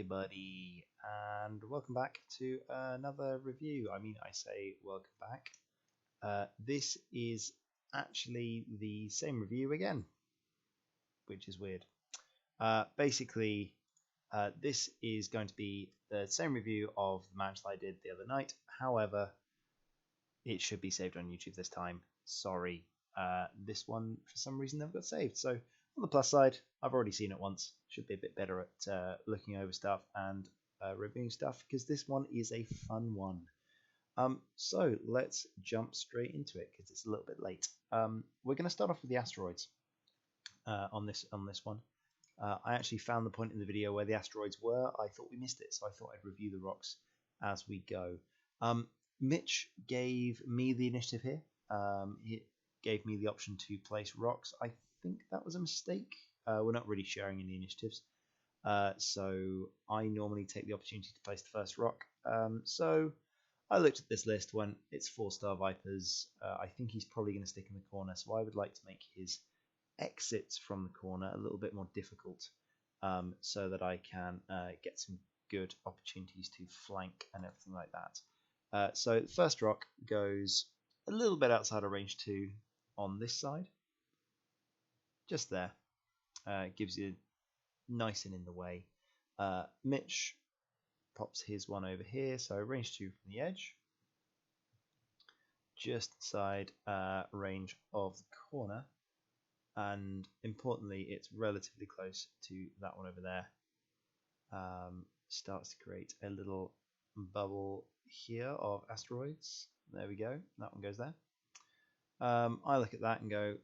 everybody, and welcome back to another review. I say welcome back. This is actually the same review again, which is weird. Basically, this is going to be the same review of the match that I did the other night. However, it should be saved on YouTube this time. Sorry, this one for some reason never got saved. So on the plus side, I've already seen it once. Should be a bit better at looking over stuff and reviewing stuff, because this one is a fun one. So let's jump straight into it because it's a little bit late. We're going to start off with the asteroids on this one. I actually found the point in the video where the asteroids were. I thought we missed it, so I thought I'd review the rocks as we go. Mitch gave me the initiative here. He gave me the option to place rocks. I think that was a mistake. We're not really sharing any initiatives. So I normally take the opportunity to place the first rock. So I looked at this list when it's 4 Starvipers. I think he's probably going to stick in the corner, so I would like to make his exits from the corner a little bit more difficult, so that I can get some good opportunities to flank and everything like that. So the first rock goes a little bit outside of range 2 on this side, just there. Gives you nice and in the way. Mitch pops his one over here, so range 2 from the edge, just inside range of the corner, and importantly it's relatively close to that one over there. Starts to create a little bubble here of asteroids. There we go, that one goes there. I look at that and go,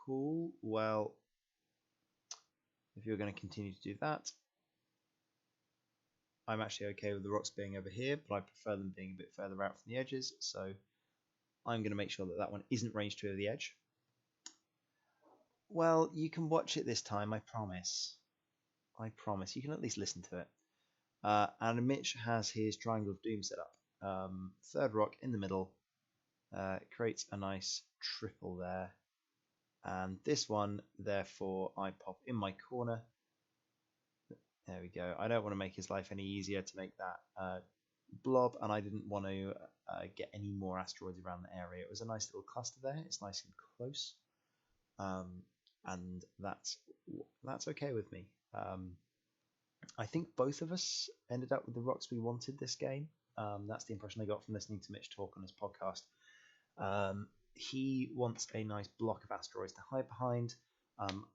cool, well, if you're going to continue to do that, I'm actually okay with the rocks being over here, but I prefer them being a bit further out from the edges, so I'm going to make sure that that one isn't range 2 of the edge. Well, you can watch it this time, I promise. I promise. You can at least listen to it. And Mitch has his Triangle of Doom set up. Third rock in the middle, creates a nice triple there. And this one, therefore, I pop in my corner. There we go. I don't want to make his life any easier to make that blob, and I didn't want to get any more asteroids around the area. It was a nice little cluster there. It's nice and close, and that's okay with me. I think both of us ended up with the rocks we wanted this game. That's the impression I got from listening to Mitch talk on his podcast. He wants a nice block of asteroids to hide behind.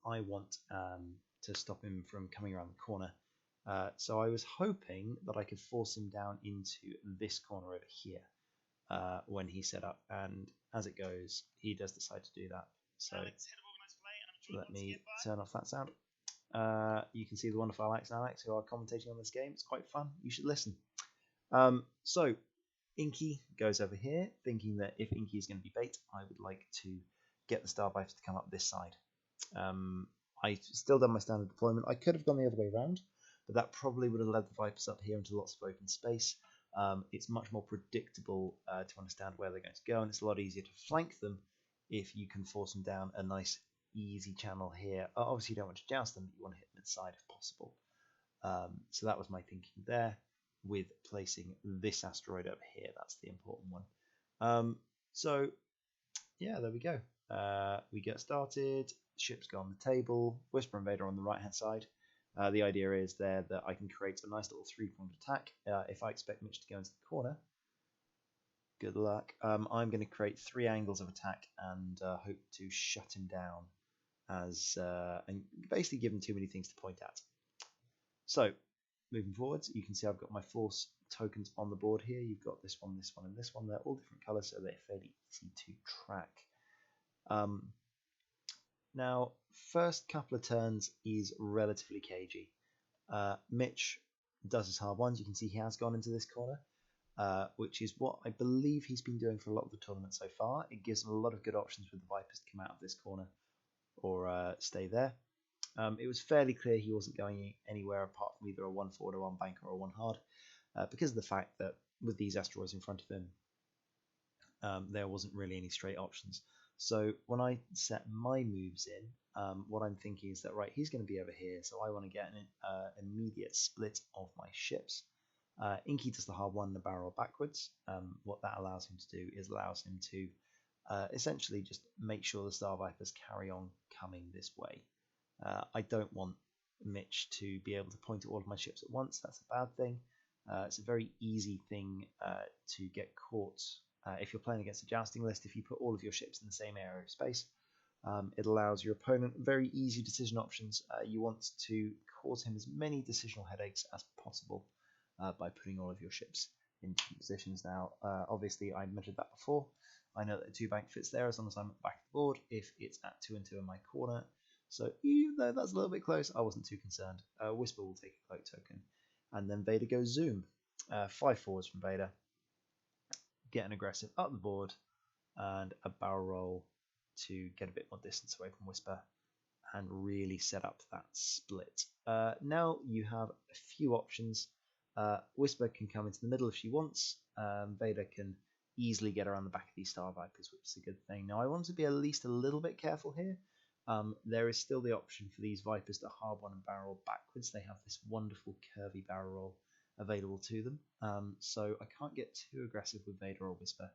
I want to stop him from coming around the corner. So I was hoping that I could force him down into this corner over here when he set up, and as it goes, he does decide to do that. So let me turn off that sound. You can see the wonderful Alex and Alex who are commentating on this game. It's quite fun. You should listen. So Inky goes over here, thinking that if Inky is going to be bait, I would like to get the Starvipers to come up this side. I still done my standard deployment. I could have gone the other way around, but that probably would have led the Vipers up here into lots of open space. It's much more predictable to understand where they're going to go, and it's a lot easier to flank them if you can force them down a nice easy channel here. Obviously you don't want to joust them, but you want to hit mid-side if possible. So that was my thinking there, with placing this asteroid over here. That's the important one. So yeah, there we go. We get started. Ships go on the table. Whisper Invader on the right hand side. The idea is there that I can create a nice little 3-pronged attack. If I expect Mitch to go into the corner, good luck. I'm going to create 3 angles of attack and hope to shut him down, and basically give him too many things to point at. So moving forwards, you can see I've got my force tokens on the board here. You've got this one, and this one. They're all different colours, so they're fairly easy to track. Now, first couple of turns is relatively cagey. Mitch does his hard ones. You can see he has gone into this corner, which is what I believe he's been doing for a lot of the tournament so far. It gives him a lot of good options for the Vipers to come out of this corner or stay there. It was fairly clear he wasn't going anywhere apart from either a 1 forward, a 1 bank, or a 1 hard, because of the fact that with these asteroids in front of him, there wasn't really any straight options. So when I set my moves in, what I'm thinking is that, right, he's going to be over here, so I want to get an immediate split of my ships. Inky does the hard one, the barrel backwards. What that allows him to do is allows him to essentially just make sure the Starvipers carry on coming this way. I don't want Mitch to be able to point at all of my ships at once. That's a bad thing. It's a very easy thing to get caught if you're playing against a jousting list. If you put all of your ships in the same area of space, it allows your opponent very easy decision options. You want to cause him as many decisional headaches as possible by putting all of your ships in different positions. Now, obviously, I measured that before. I know that a 2-bank fits there as long as I'm at the back of the board. If it's at 2 and 2 in my corner, so even though that's a little bit close, I wasn't too concerned. Whisper will take a cloak token, and then Vader goes zoom. 5 forwards from Vader. Get an aggressive up the board, and a barrel roll to get a bit more distance away from Whisper and really set up that split. Now you have a few options. Whisper can come into the middle if she wants. Vader can easily get around the back of these Starvipers, which is a good thing. Now I want to be at least a little bit careful here. There is still the option for these Vipers to hard one and barrel backwards. They have this wonderful curvy barrel roll available to them. So I can't get too aggressive with Vader or Whisper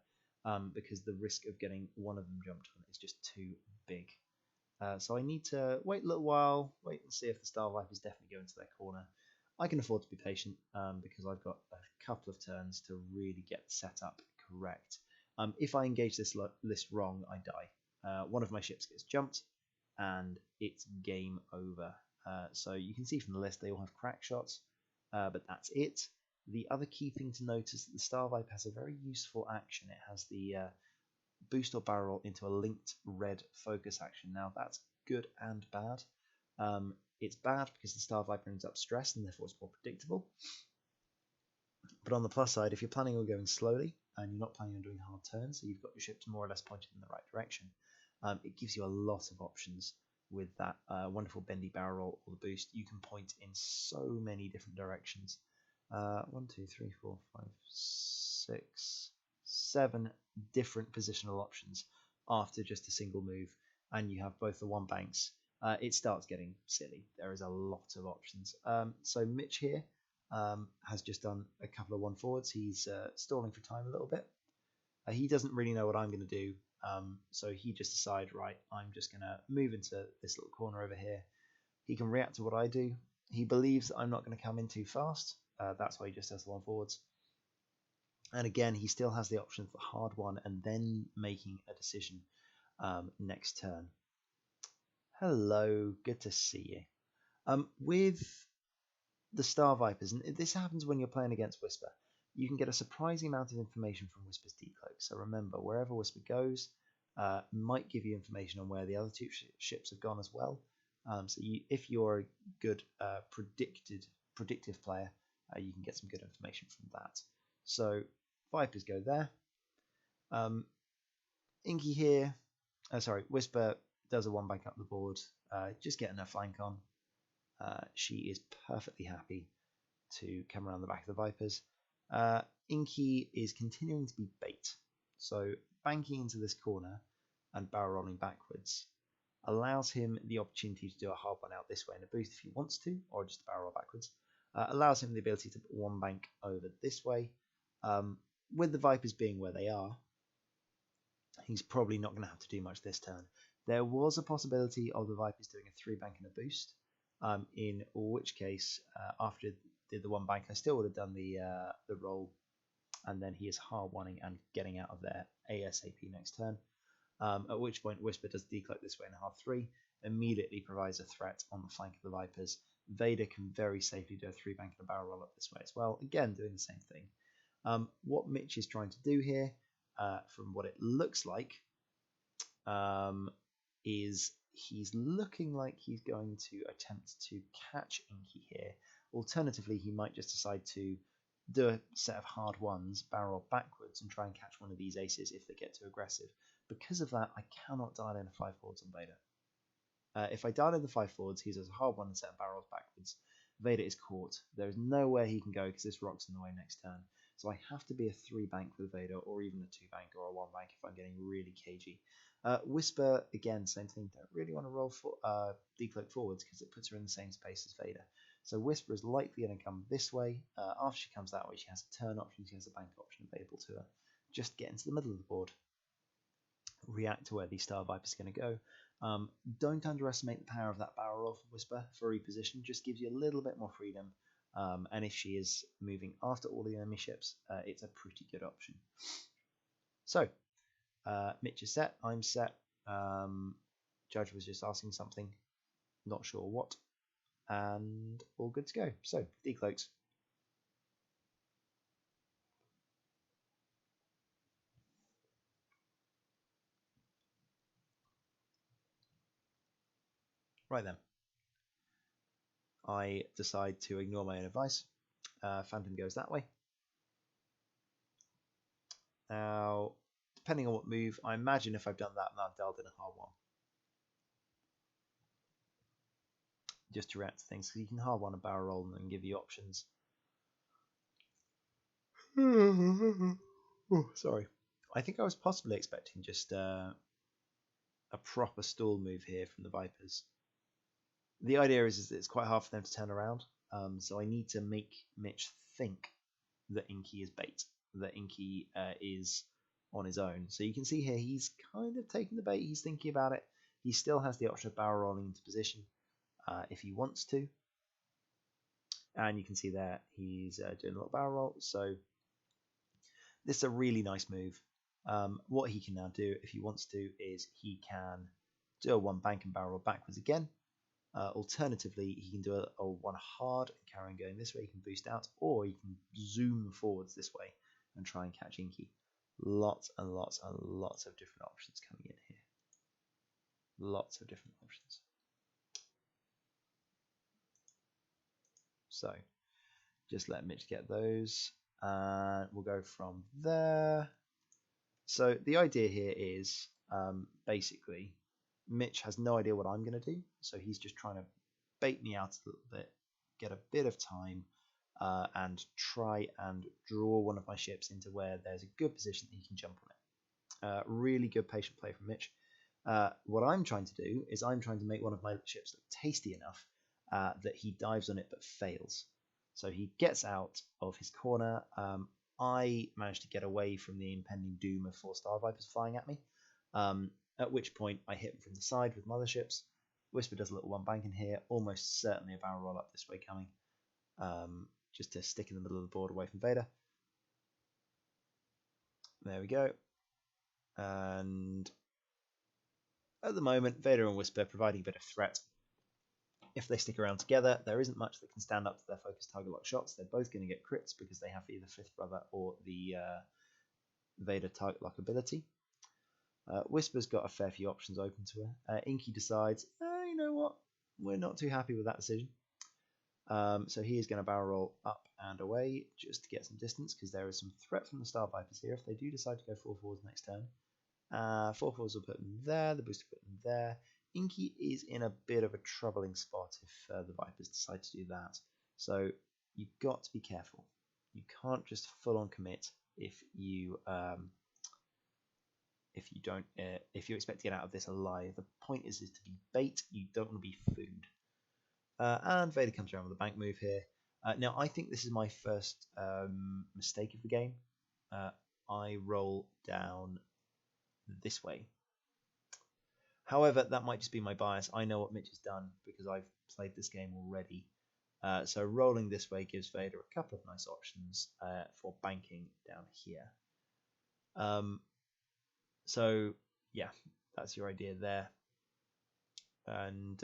because the risk of getting one of them jumped on is just too big. So I need to wait a little while, wait and see if the Starvipers definitely go into their corner. I can afford to be patient because I've got a couple of turns to really get the setup correct. If I engage this list wrong, I die. One of my ships gets jumped, and it's game over. So you can see from the list they all have crack shots, but that's it. The other key thing to note is that the Starviper has a very useful action. It has the boost or barrel into a linked red focus action. Now that's good and bad. It's bad because the Starviper ends up stressed and therefore it's more predictable. But on the plus side, if you're planning on going slowly and you're not planning on doing hard turns, so you've got your ships more or less pointed in the right direction, it gives you a lot of options with that wonderful bendy barrel roll or the boost. You can point in so many different directions. 1, 2, 3, 4, 5, 6, 7 different positional options after just a single move, and you have both the 1-banks. It starts getting silly. There is a lot of options. So Mitch here has just done a couple of 1-forwards. He's stalling for time a little bit. He doesn't really know what I'm going to do, so he just decided, right, I'm just going to move into this little corner over here. He can react to what I do. He believes that I'm not going to come in too fast. That's why he just does the 1-forwards. And again, he still has the option for hard one and then making a decision next turn. Hello, good to see you. With the Starvipers, and this happens when you're playing against Whisper, you can get a surprising amount of information from Whisper's decloak. So remember, wherever Whisper goes, might give you information on where the other 2 ships have gone as well. So if you're a good predictive player, you can get some good information from that. So Vipers go there. Inky here, Whisper does a 1-bank up the board, just getting her flank on. She is perfectly happy to come around the back of the Vipers. Inky is continuing to be bait, so banking into this corner and barrel rolling backwards allows him the opportunity to do a hard one out this way and a boost if he wants to, or just a barrel roll backwards. Allows him the ability to put 1-bank over this way. With the Vipers being where they are, he's probably not going to have to do much this turn. There was a possibility of the Vipers doing a 3-bank and a boost, in which case, after did the 1-bank, I still would have done the roll, and then he is hard wanting and getting out of there ASAP next turn. At which point Whisper does decloak this way in a hard 3, immediately provides a threat on the flank of the Vipers. Vader can very safely do a 3-bank and a barrel roll up this way as well, again doing the same thing. What Mitch is trying to do here, from what it looks like, is he's looking like he's going to attempt to catch Inky here. Alternatively, he might just decide to do a set of hard ones, barrel backwards, and try and catch one of these aces if they get too aggressive. Because of that, I cannot dial in a 5-forwards on Vader. If I dial in the 5-forwards, he does a hard one and set of barrels backwards. Vader is caught. There is nowhere he can go because this rock's in the way next turn. So I have to be a 3 bank with Vader, or even a 2 bank or a 1 bank if I'm getting really cagey. Whisper, again, same thing. Don't really want to roll for decloak forwards because it puts her in the same space as Vader. So Whisper is likely going to come this way. After she comes that way, she has a turn option, she has a bank option available to her. Just get into the middle of the board. React to where these Starvipers are going to go. Don't underestimate the power of that barrel roll for Whisper for reposition. Just gives you a little bit more freedom. And if she is moving after all the enemy ships, it's a pretty good option. So, Mitch is set. I'm set. Judge was just asking something. Not sure what. And all good to go. So, decloaks. Right then. I decide to ignore my own advice. Phantom goes that way. Now, depending on what move, I imagine if I've done that, I've dialed in a hard one. Just to react to things, because you can hard one a barrel roll and then give you options. Sorry. I think I was possibly expecting just a proper stall move here from the Vipers. The idea is that it's quite hard for them to turn around, so I need to make Mitch think that Inky is bait, that Inky is on his own. So you can see here he's kind of taking the bait, he's thinking about it. He still has the option of barrel rolling into position if he wants to. And you can see there he's doing a little barrel roll. So this is a really nice move. What he can now do, if he wants to, is he can do a 1 bank and barrel roll backwards again. Alternatively, he can do a 1 hard and carry on going this way. He can boost out, or he can zoom forwards this way and try and catch Inky. Lots and lots and lots of different options coming in here. Lots of different options. So just let Mitch get those, and we'll go from there. So the idea here is basically Mitch has no idea what I'm going to do, so he's just trying to bait me out a little bit, get a bit of time, and try and draw one of my ships into where there's a good position that he can jump on it. Really good patient play from Mitch. What I'm trying to do is I'm trying to make one of my ships look tasty enough that he dives on it but fails. So he gets out of his corner. I managed to get away from the impending doom of 4 Starvipers flying at me. At which point I hit him from the side with motherships. Whisper does a little 1 bank in here, almost certainly a barrel roll up this way coming, just to stick in the middle of the board away from Vader. There we go. And at the moment, Vader and Whisper providing a bit of threat. If they stick around together, there isn't much that can stand up to their focused target lock shots. They're both going to get crits because they have either 5th Brother or the Vader target lock ability. Whisper's got a fair few options open to her. Inky decides, you know what, we're not too happy with that decision. So he is going to barrel roll up and away just to get some distance because there is some threat from the Starvipers here if they do decide to go 4 forwards next turn. 4 forwards will put them there, the booster put them there. Inky is in a bit of a troubling spot if the Vipers decide to do that. So you've got to be careful. You can't just full on commit if you don't if you expect to get out of this alive. The point is to be bait. You don't want to be food. And Vader comes around with a bank move here. Now I think this is my first mistake of the game. I roll down this way. However, that might just be my bias. I know what Mitch has done because I've played this game already. So rolling this way gives Vader a couple of nice options for banking down here. So yeah, that's your idea there. And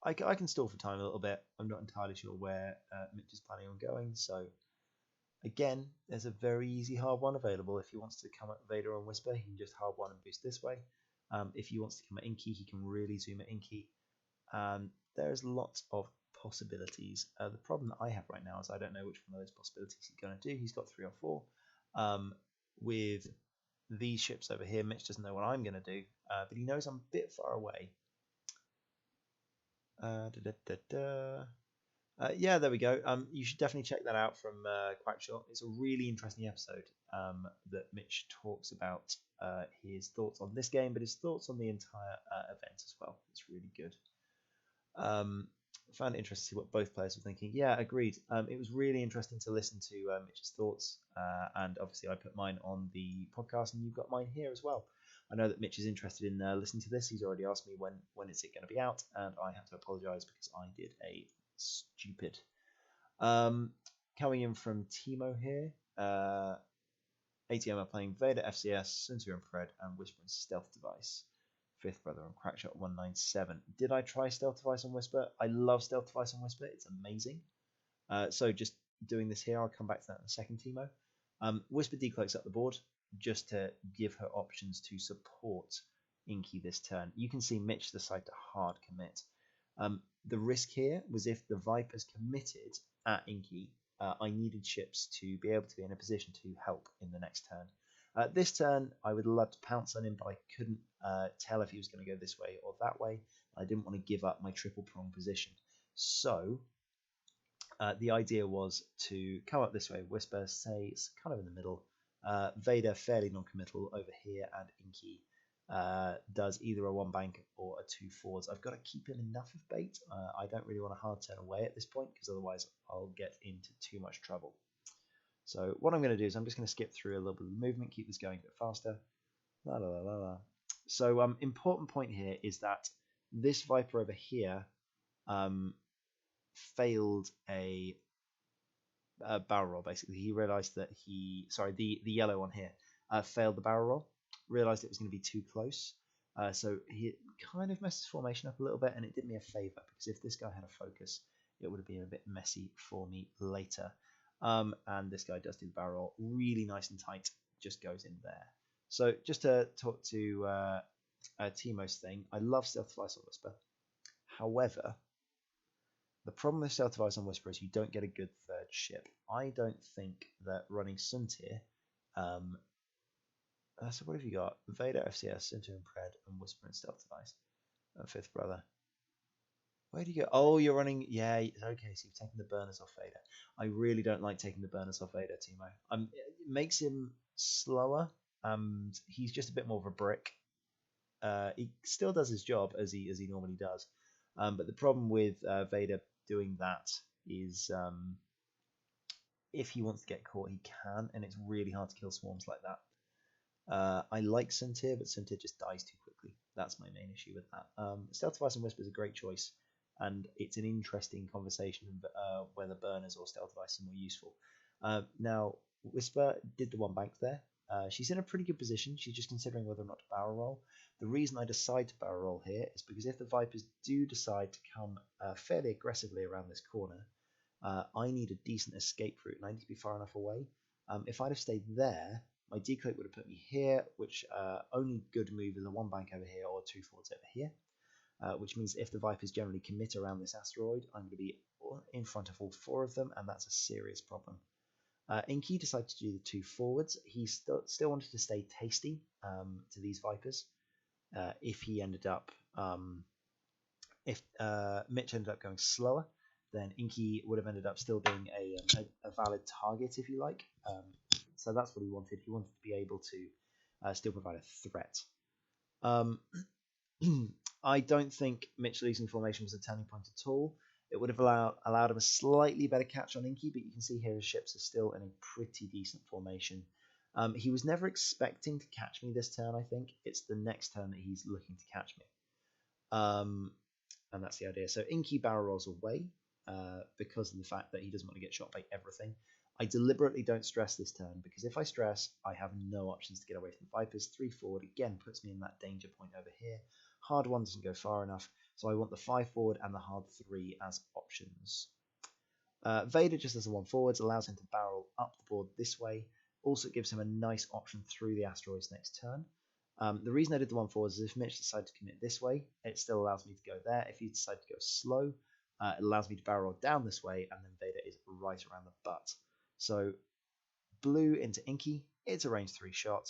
I can stall for time a little bit. I'm not entirely sure where Mitch is planning on going. So again, there's a very easy hard one available. If he wants to come at Vader and Whisper, he can just hard one and boost this way. If he wants to come at Inky, he can really zoom at Inky. There's lots of possibilities. The problem that I have right now is I don't know which one of those possibilities he's going to do. He's got 3 or 4. With these ships over here, Mitch doesn't know what I'm going to do, but he knows I'm a bit far away. Yeah, there we go. You should definitely check that out from Quackshot. It's a really interesting episode that Mitch talks about his thoughts on this game, but his thoughts on the entire event as well. It's really good. I found it interesting to see what both players were thinking. Yeah, agreed. It was really interesting to listen to Mitch's thoughts, and obviously I put mine on the podcast, and you've got mine here as well. I know that Mitch is interested in listening to this. He's already asked me when is it going to be out, and I have to apologise because I did a stupid. Coming in from Timo here. ATM are playing Vader, FCS, Suntu and Fred, and Whisper and Stealth Device. Fifth Brother on Crackshot 197. Did I try Stealth Device on Whisper? I love Stealth Device on Whisper. It's amazing. So just doing this here, I'll come back to that in a second, Timo. Whisper decloaks up the board just to give her options to support Inky this turn. You can see Mitch decide to hard commit. The risk here was if the Vipers committed at Inky, I needed ships to be able to be in a position to help in the next turn. This turn, I would love to pounce on him, but I couldn't tell if he was going to go this way or that way. I didn't want to give up my triple prong position. So the idea was to come up this way, Whisper, say it's kind of in the middle. Vader fairly non-committal over here, and Inky does either a one bank or a two forwards. I've got to keep him enough of bait. I don't really want to hard turn away at this point because otherwise I'll get into too much trouble. So what I'm going to do is I'm just going to skip through a little bit of movement, keep this going a bit faster. La, la, la, la, la. So important point here is that this Viper over here failed a barrel roll. Basically, he realised that the yellow one here failed the barrel roll. Realised it was going to be too close. So he kind of messed his formation up a little bit, and it did me a favour because if this guy had a focus, it would have been a bit messy for me later. And this guy does do the barrel roll really nice and tight, just goes in there. So just to talk to Timo's thing, I love Stealth Device on Whisper. However, the problem with Stealth Device on Whisper is you don't get a good third ship. I don't think that running Suntir. So what have you got? Vader, FCS, Suntir and Pred, and Whisper and Stealth Device. And Fifth Brother. Where do you go? Oh, you're running. Yeah, okay. So you've taken the burners off Vader. I really don't like taking the burners off Vader, Timo. It makes him slower, and he's just a bit more of a brick. He still does his job as he normally does, but the problem with Vader doing that is if he wants to get caught, he can, and it's really hard to kill swarms like that. I like Suntir, but Suntir just dies too quickly. That's my main issue with that. Stealth Device and Whisper is a great choice, and it's an interesting conversation whether burners or Stealth Device are more useful. Now, Whisper did the one bank there. She's in a pretty good position. She's just considering whether or not to barrel roll. The reason I decide to barrel roll here is because if the Vipers do decide to come fairly aggressively around this corner, I need a decent escape route, and I need to be far enough away. If I'd have stayed there, my decloak would have put me here, which only good move is a one bank over here or two forwards over here, which means if the Vipers generally commit around this asteroid, I'm going to be in front of all four of them, and that's a serious problem. Inky decided to do the two forwards. He still wanted to stay tasty to these Vipers. If he ended up, if Mitch ended up going slower, then Inky would have ended up still being a valid target, if you like. So that's what he wanted. He wanted to be able to still provide a threat. I don't think Mitch losing formation was a turning point at all. It would have allowed him a slightly better catch on Inky, but you can see here his ships are still in a pretty decent formation. He was never expecting to catch me this turn, I think. It's the next turn that he's looking to catch me. And that's the idea. So Inky barrel rolls away because of the fact that he doesn't want to get shot by everything. I deliberately don't stress this turn because if I stress, I have no options to get away from the Vipers. 3 forward again puts me in that danger point over here. Hard 1 doesn't go far enough, so I want the 5 forward and the hard 3 as options. Vader just as a 1 forwards allows him to barrel up the board this way. Also gives him a nice option through the asteroids next turn. The reason I did the 1 forwards is if Mitch decided to commit this way, it still allows me to go there. If he decides to go slow, it allows me to barrel down this way, and then Vader is right around the butt. So blue into Inky, it's a range 3 shot,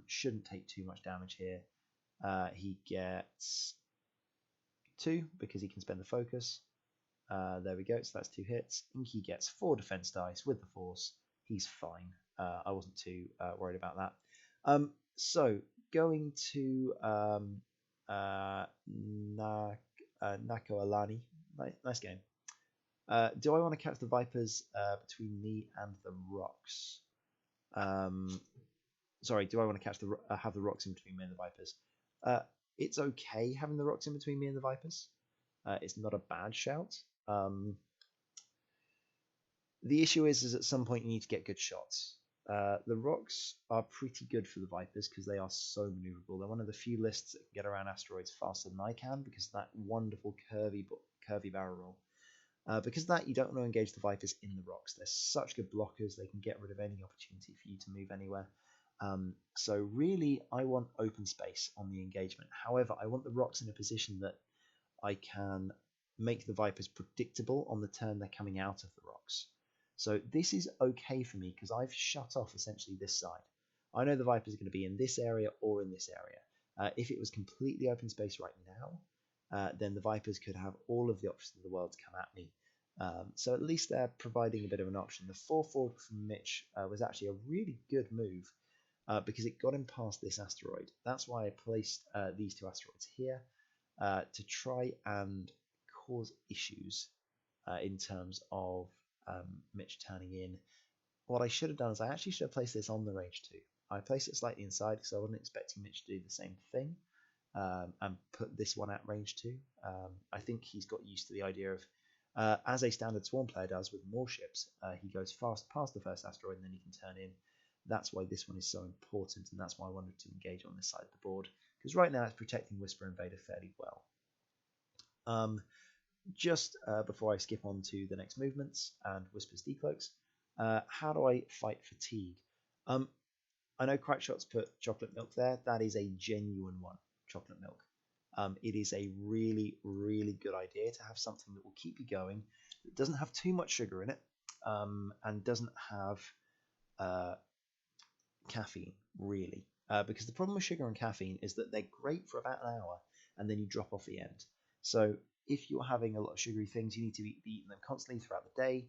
shouldn't take too much damage here. He gets 2 because he can spend the focus. There we go. So that's 2 hits. Inky gets 4 defense dice with the force. He's fine. I wasn't too worried about that. So going to Nako Alani. Nice game. Do I want to catch the Vipers between me and the rocks? Sorry, do I want to catch have the rocks in between me and the Vipers? It's okay having the rocks in between me and the Vipers. It's not a bad shout. The issue is at some point you need to get good shots. The rocks are pretty good for the Vipers because they are so maneuverable. They're one of the few lists that can get around asteroids faster than I can because of that wonderful curvy barrel roll. Because of that, you don't want to engage the Vipers in the rocks. They're such good blockers. They can get rid of any opportunity for you to move anywhere. So really, I want open space on the engagement. However, I want the rocks in a position that I can make the Vipers predictable on the turn they're coming out of the rocks. So this is okay for me because I've shut off essentially this side. I know the Vipers are going to be in this area or in this area. If it was completely open space right now, then the Vipers could have all of the options in the world to come at me. So at least they're providing a bit of an option. The 4-4 from Mitch was actually a really good move because it got him past this asteroid. That's why I placed these 2 asteroids here to try and cause issues in terms of Mitch turning in. What I should have done is I actually should have placed this on the range 2. I placed it slightly inside because I wasn't expecting Mitch to do the same thing and put this one at range 2. I think he's got used to the idea of, as a standard Swarm player does with more ships, he goes fast past the first asteroid and then he can turn in. That's why this one is so important, and that's why I wanted to engage on this side of the board, because right now it's protecting Whisper and Vader fairly well. Just before I skip on to the next movements and Whisper's decloaks, how do I fight fatigue? I know Crackshot's put chocolate milk there. That is a genuine one, chocolate milk. It is a really, really good idea to have something that will keep you going, that doesn't have too much sugar in it, and doesn't have caffeine, really. Because the problem with sugar and caffeine is that they're great for about an hour, and then you drop off the end. So if you're having a lot of sugary things, you need to be eating them constantly throughout the day,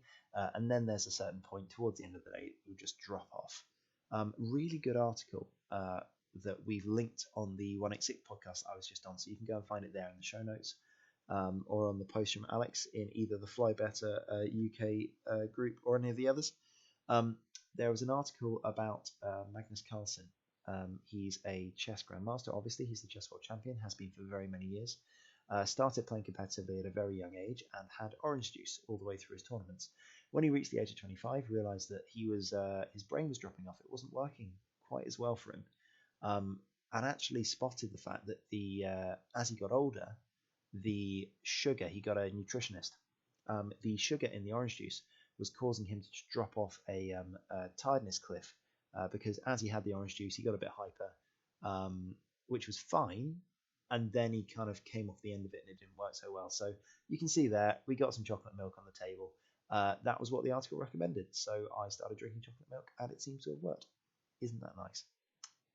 and then there's a certain point towards the end of the day you'll just drop off. Really good article that we've linked on the 186 podcast I was just on, so you can go and find it there in the show notes, or on the post from Alex in either the Fly Better UK group or any of the others. There was an article about Magnus Carlsen. He's a chess grandmaster. Obviously, he's the chess world champion, has been for very many years. Started playing competitively at a very young age and had orange juice all the way through his tournaments. When he reached the age of 25, realized that his brain was dropping off. It wasn't working quite as well for him, and actually spotted the fact that as he got older, the sugar, he got a nutritionist. The sugar in the orange juice was causing him to drop off a tiredness cliff because as he had the orange juice, he got a bit hyper, which was fine. And then he kind of came off the end of it and it didn't work so well. So you can see there, we got some chocolate milk on the table. That was what the article recommended. So I started drinking chocolate milk and it seems to have worked. Isn't that nice?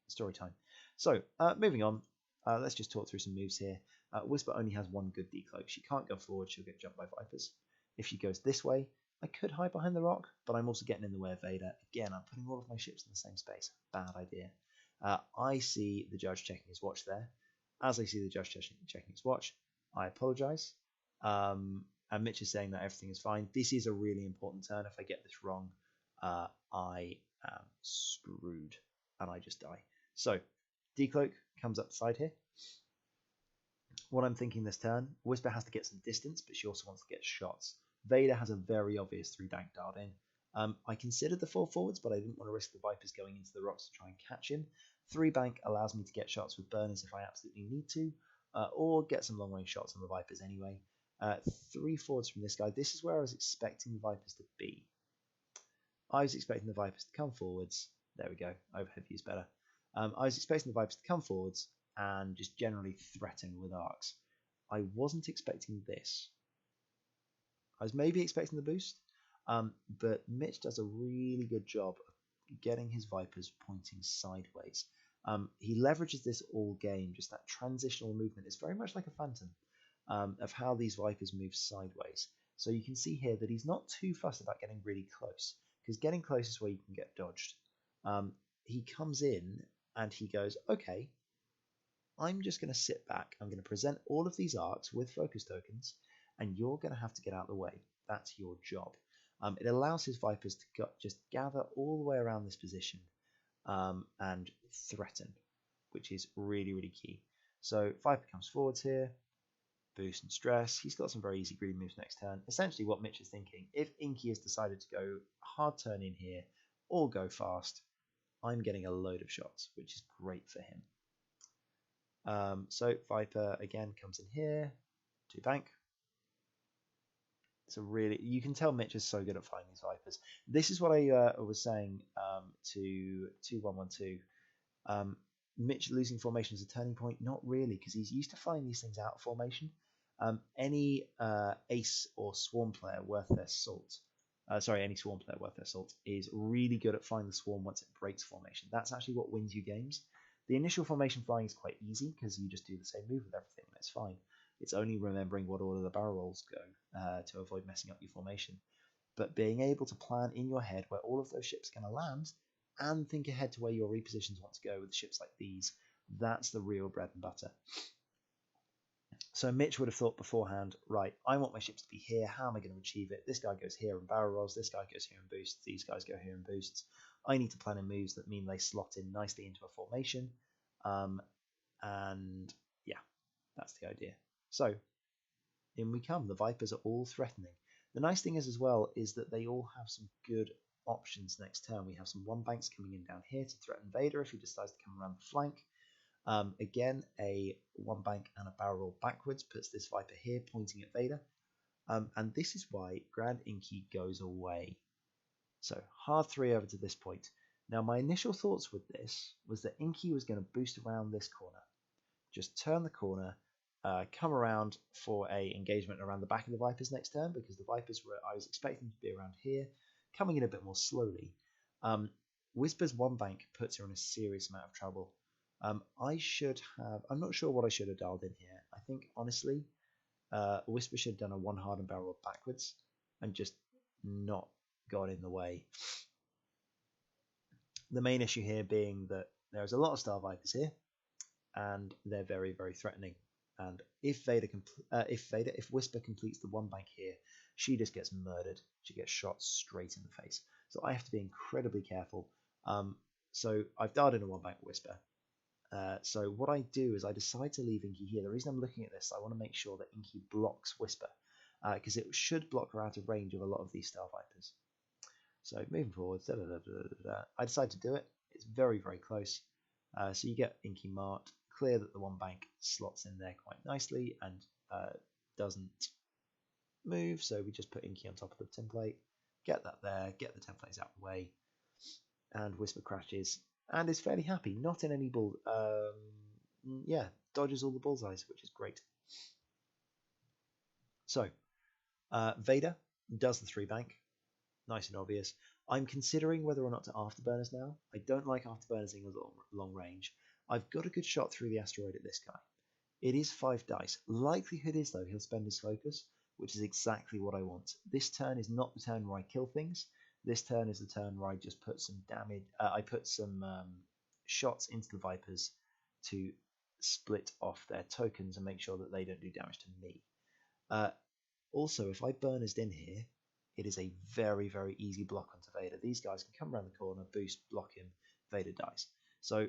Story time. So moving on, let's just talk through some moves here. Whisper only has 1 good decloak. She can't go forward, she'll get jumped by Vipers. If she goes this way, I could hide behind the rock, but I'm also getting in the way of Vader. Again, I'm putting all of my ships in the same space. Bad idea. I see the judge checking his watch there. As I see the judge checking his watch, I apologise. And Mitch is saying that everything is fine. This is a really important turn. If I get this wrong, I am screwed and I just die. So, decloak comes up the side here. What I'm thinking this turn, Whisper has to get some distance, but she also wants to get shots. Vader has a very obvious 3-bank dialed in. I considered the 4 forwards, but I didn't want to risk the Vipers going into the rocks to try and catch him. 3-bank allows me to get shots with burners if I absolutely need to, or get some long-range shots on the Vipers anyway. 3 forwards from this guy. This is where I was expecting the Vipers to be. I was expecting the Vipers to come forwards. There we go. Overhead view is better. I was expecting the Vipers to come forwards and just generally threaten with arcs. I wasn't expecting this. I was maybe expecting the boost, but Mitch does a really good job of getting his Vipers pointing sideways. He leverages this all game, just that transitional movement. It's very much like a Phantom of how these Vipers move sideways. So you can see here that he's not too fussed about getting really close, because getting close is where you can get dodged. He comes in and he goes, okay, I'm just going to sit back. I'm going to present all of these arcs with focus tokens, and you're going to have to get out of the way. That's your job. It allows his Vipers to just gather all the way around this position and threaten, which is really, really key. So Viper comes forwards here, boost and stress. He's got some very easy green moves next turn. Essentially what Mitch is thinking, if Inky has decided to go hard turn in here or go fast, I'm getting a load of shots, which is great for him. So Viper again comes in here to bank. So really, you can tell Mitch is so good at finding these Vipers. This is what I was saying to 2112. Mitch losing formation is a turning point? Not really, because he's used to finding these things out of formation. Any ace or swarm player worth their salt, any swarm player worth their salt is really good at finding the swarm once it breaks formation. That's actually what wins you games. The initial formation flying is quite easy because you just do the same move with everything and it's fine. It's only remembering what order the barrel rolls go to avoid messing up your formation. But being able to plan in your head where all of those ships are going to land and think ahead to where your repositions want to go with ships like these, that's the real bread and butter. So Mitch would have thought beforehand, right, I want my ships to be here. How am I going to achieve it? This guy goes here and barrel rolls. This guy goes here and boosts. These guys go here and boosts. I need to plan in moves that mean they slot in nicely into a formation. And yeah, that's the idea. So in we come. The Vipers are all threatening. The nice thing is as well is that they all have some good options next turn. We have some one banks coming in down here to threaten Vader if he decides to come around the flank. Again, a one bank and a barrel roll backwards puts this Viper here pointing at Vader. And this is why Grand Inky goes away. So hard 3 over to this point. Now my initial thoughts with this was that Inky was going to boost around this corner. Just turn the corner, come around for a engagement around the back of the Vipers next turn, because the Vipers I was expecting to be around here, coming in a bit more slowly. Whisper's one bank puts her in a serious amount of trouble. I'm not sure what I should have dialed in here. I think honestly, Whisper should have done a one hard and barrel backwards and just not got in the way. The main issue here being that there's a lot of Starvipers here, and they're very, very threatening. And if Whisper completes the one bank here, she just gets murdered. She gets shot straight in the face. So I have to be incredibly careful. So I've dialed in a one bank Whisper. So what I do is I decide to leave Inky here. The reason I'm looking at this, I want to make sure that Inky blocks Whisper, because it should block her out of range of a lot of these Starvipers. So moving forward, I decide to do it. It's very, very close. So you get Inky marked, clear that the one bank slots in there quite nicely and doesn't move. So we just put Inky on top of the template, get that there, get the templates out of the way, and Whisper crashes and is fairly happy. Not in any bull. Dodges all the bullseyes, which is great. So Vader does the 3 bank. Nice and obvious. I'm considering whether or not to afterburners now. I don't like afterburners in long range. I've got a good shot through the asteroid at this guy. It is 5 dice. Likelihood is, though, he'll spend his focus, which is exactly what I want. This turn is not the turn where I kill things. This turn is the turn where I just put some damage. I put some shots into the Vipers to split off their tokens and make sure that they don't do damage to me. Also, if I burners in here, it is a very, very easy block onto Vader. These guys can come around the corner, boost, block him, Vader dies. So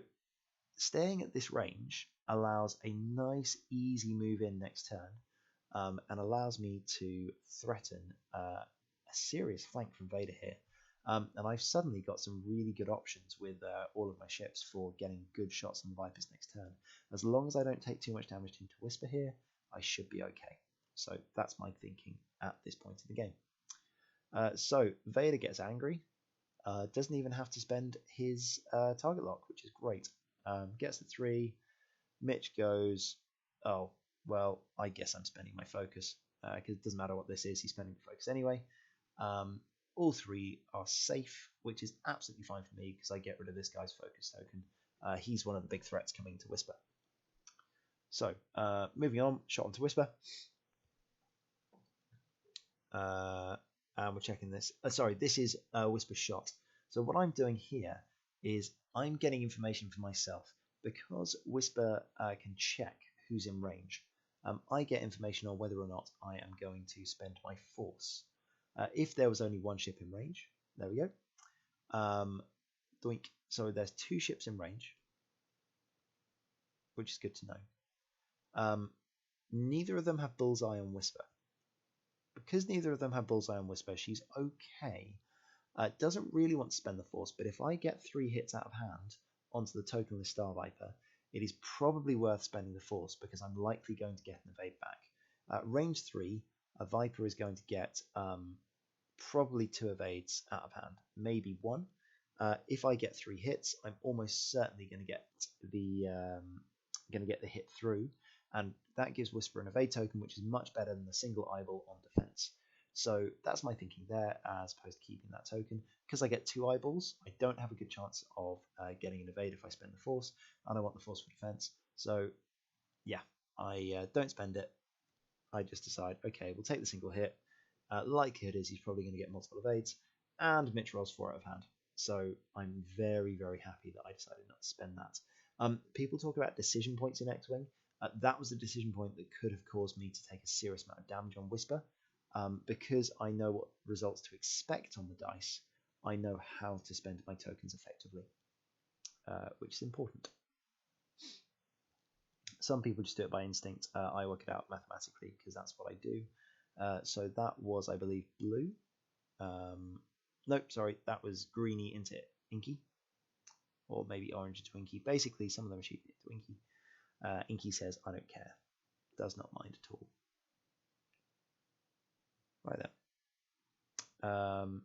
staying at this range allows a nice, easy move in next turn, and allows me to threaten a serious flank from Vader here. And I've suddenly got some really good options with all of my ships for getting good shots on the Vipers next turn. As long as I don't take too much damage into Whisper here, I should be okay. So that's my thinking at this point in the game. So Vader gets angry, doesn't even have to spend his target lock, which is great. Gets the 3. Mitch goes, oh, well, I guess I'm spending my focus, because it doesn't matter what this is, he's spending the focus anyway. All 3 are safe, which is absolutely fine for me, because I get rid of this guy's focus token. He's one of the big threats coming to Whisper. So, moving on, shot onto Whisper. and we're checking this. Sorry, this is Whisper shot. So what I'm doing here is I'm getting information for myself because Whisper can check who's in range. I get information on whether or not I am going to spend my force. If there was only one ship in range, there we go. Doink. So there's 2 ships in range, which is good to know. Neither of them have bullseye on Whisper. Because neither of them have bullseye on Whisper, she's okay. Doesn't really want to spend the force, but if I get 3 hits out of hand onto the tokenless Starviper, it is probably worth spending the force because I'm likely going to get an evade back. Range 3, a Viper is going to get probably 2 evades out of hand, maybe 1. If I get 3 hits, I'm almost certainly going to get the hit through, and that gives Whisper an evade token, which is much better than the single eyeball on defense. So that's my thinking there, as opposed to keeping that token. Because I get 2 eyeballs, I don't have a good chance of getting an evade if I spend the force, and I want the force for defense. So yeah, I don't spend it. I just decide, okay, we'll take the single hit. Likelihood is he's probably going to get multiple evades, and Mitch rolls 4 out of hand. So I'm very, very happy that I decided not to spend that. People talk about decision points in X-Wing. That was a decision point that could have caused me to take a serious amount of damage on Whisper. Because I know what results to expect on the dice, I know how to spend my tokens effectively, which is important. Some people just do it by instinct. I work it out mathematically because that's what I do. So that was, I believe, blue. Nope, sorry, that was greeny into inky, or maybe orange into inky. Basically, some of them are shooting into inky. Inky says, I don't care. Does not mind at all. Right then.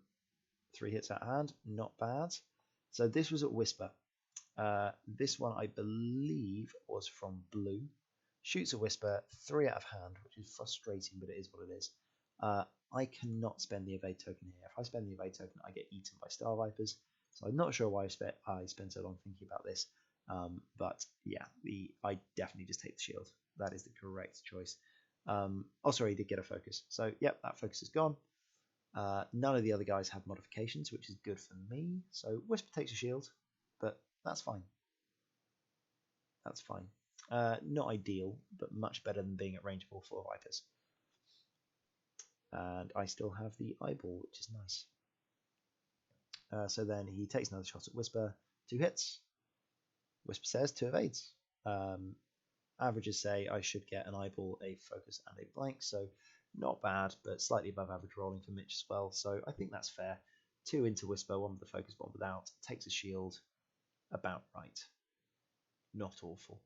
3 hits out of hand, not bad. So this was at Whisper. This one, I believe, was from blue. Shoots a Whisper, 3 out of hand, which is frustrating, but it is what it is. I cannot spend the evade token here. If I spend the evade token, I get eaten by Starvipers. So I'm not sure why I spent so long thinking about this. But yeah, I definitely just take the shield. That is the correct choice. Oh, sorry, he did get a focus. So, yep, that focus is gone. None of the other guys have modifications, which is good for me. So Whisper takes a shield, but that's fine. That's fine. Not ideal, but much better than being at range of all 4 Vipers. And I still have the eyeball, which is nice. So then he takes another shot at Whisper. 2 hits. Whisper says 2 evades. Averages say I should get an eyeball, a focus, and a blank. So not bad, but slightly above average rolling for Mitch as well. So I think that's fair. 2 into Whisper, 1 with the focus, 1 without. Takes a shield. About right. Not awful.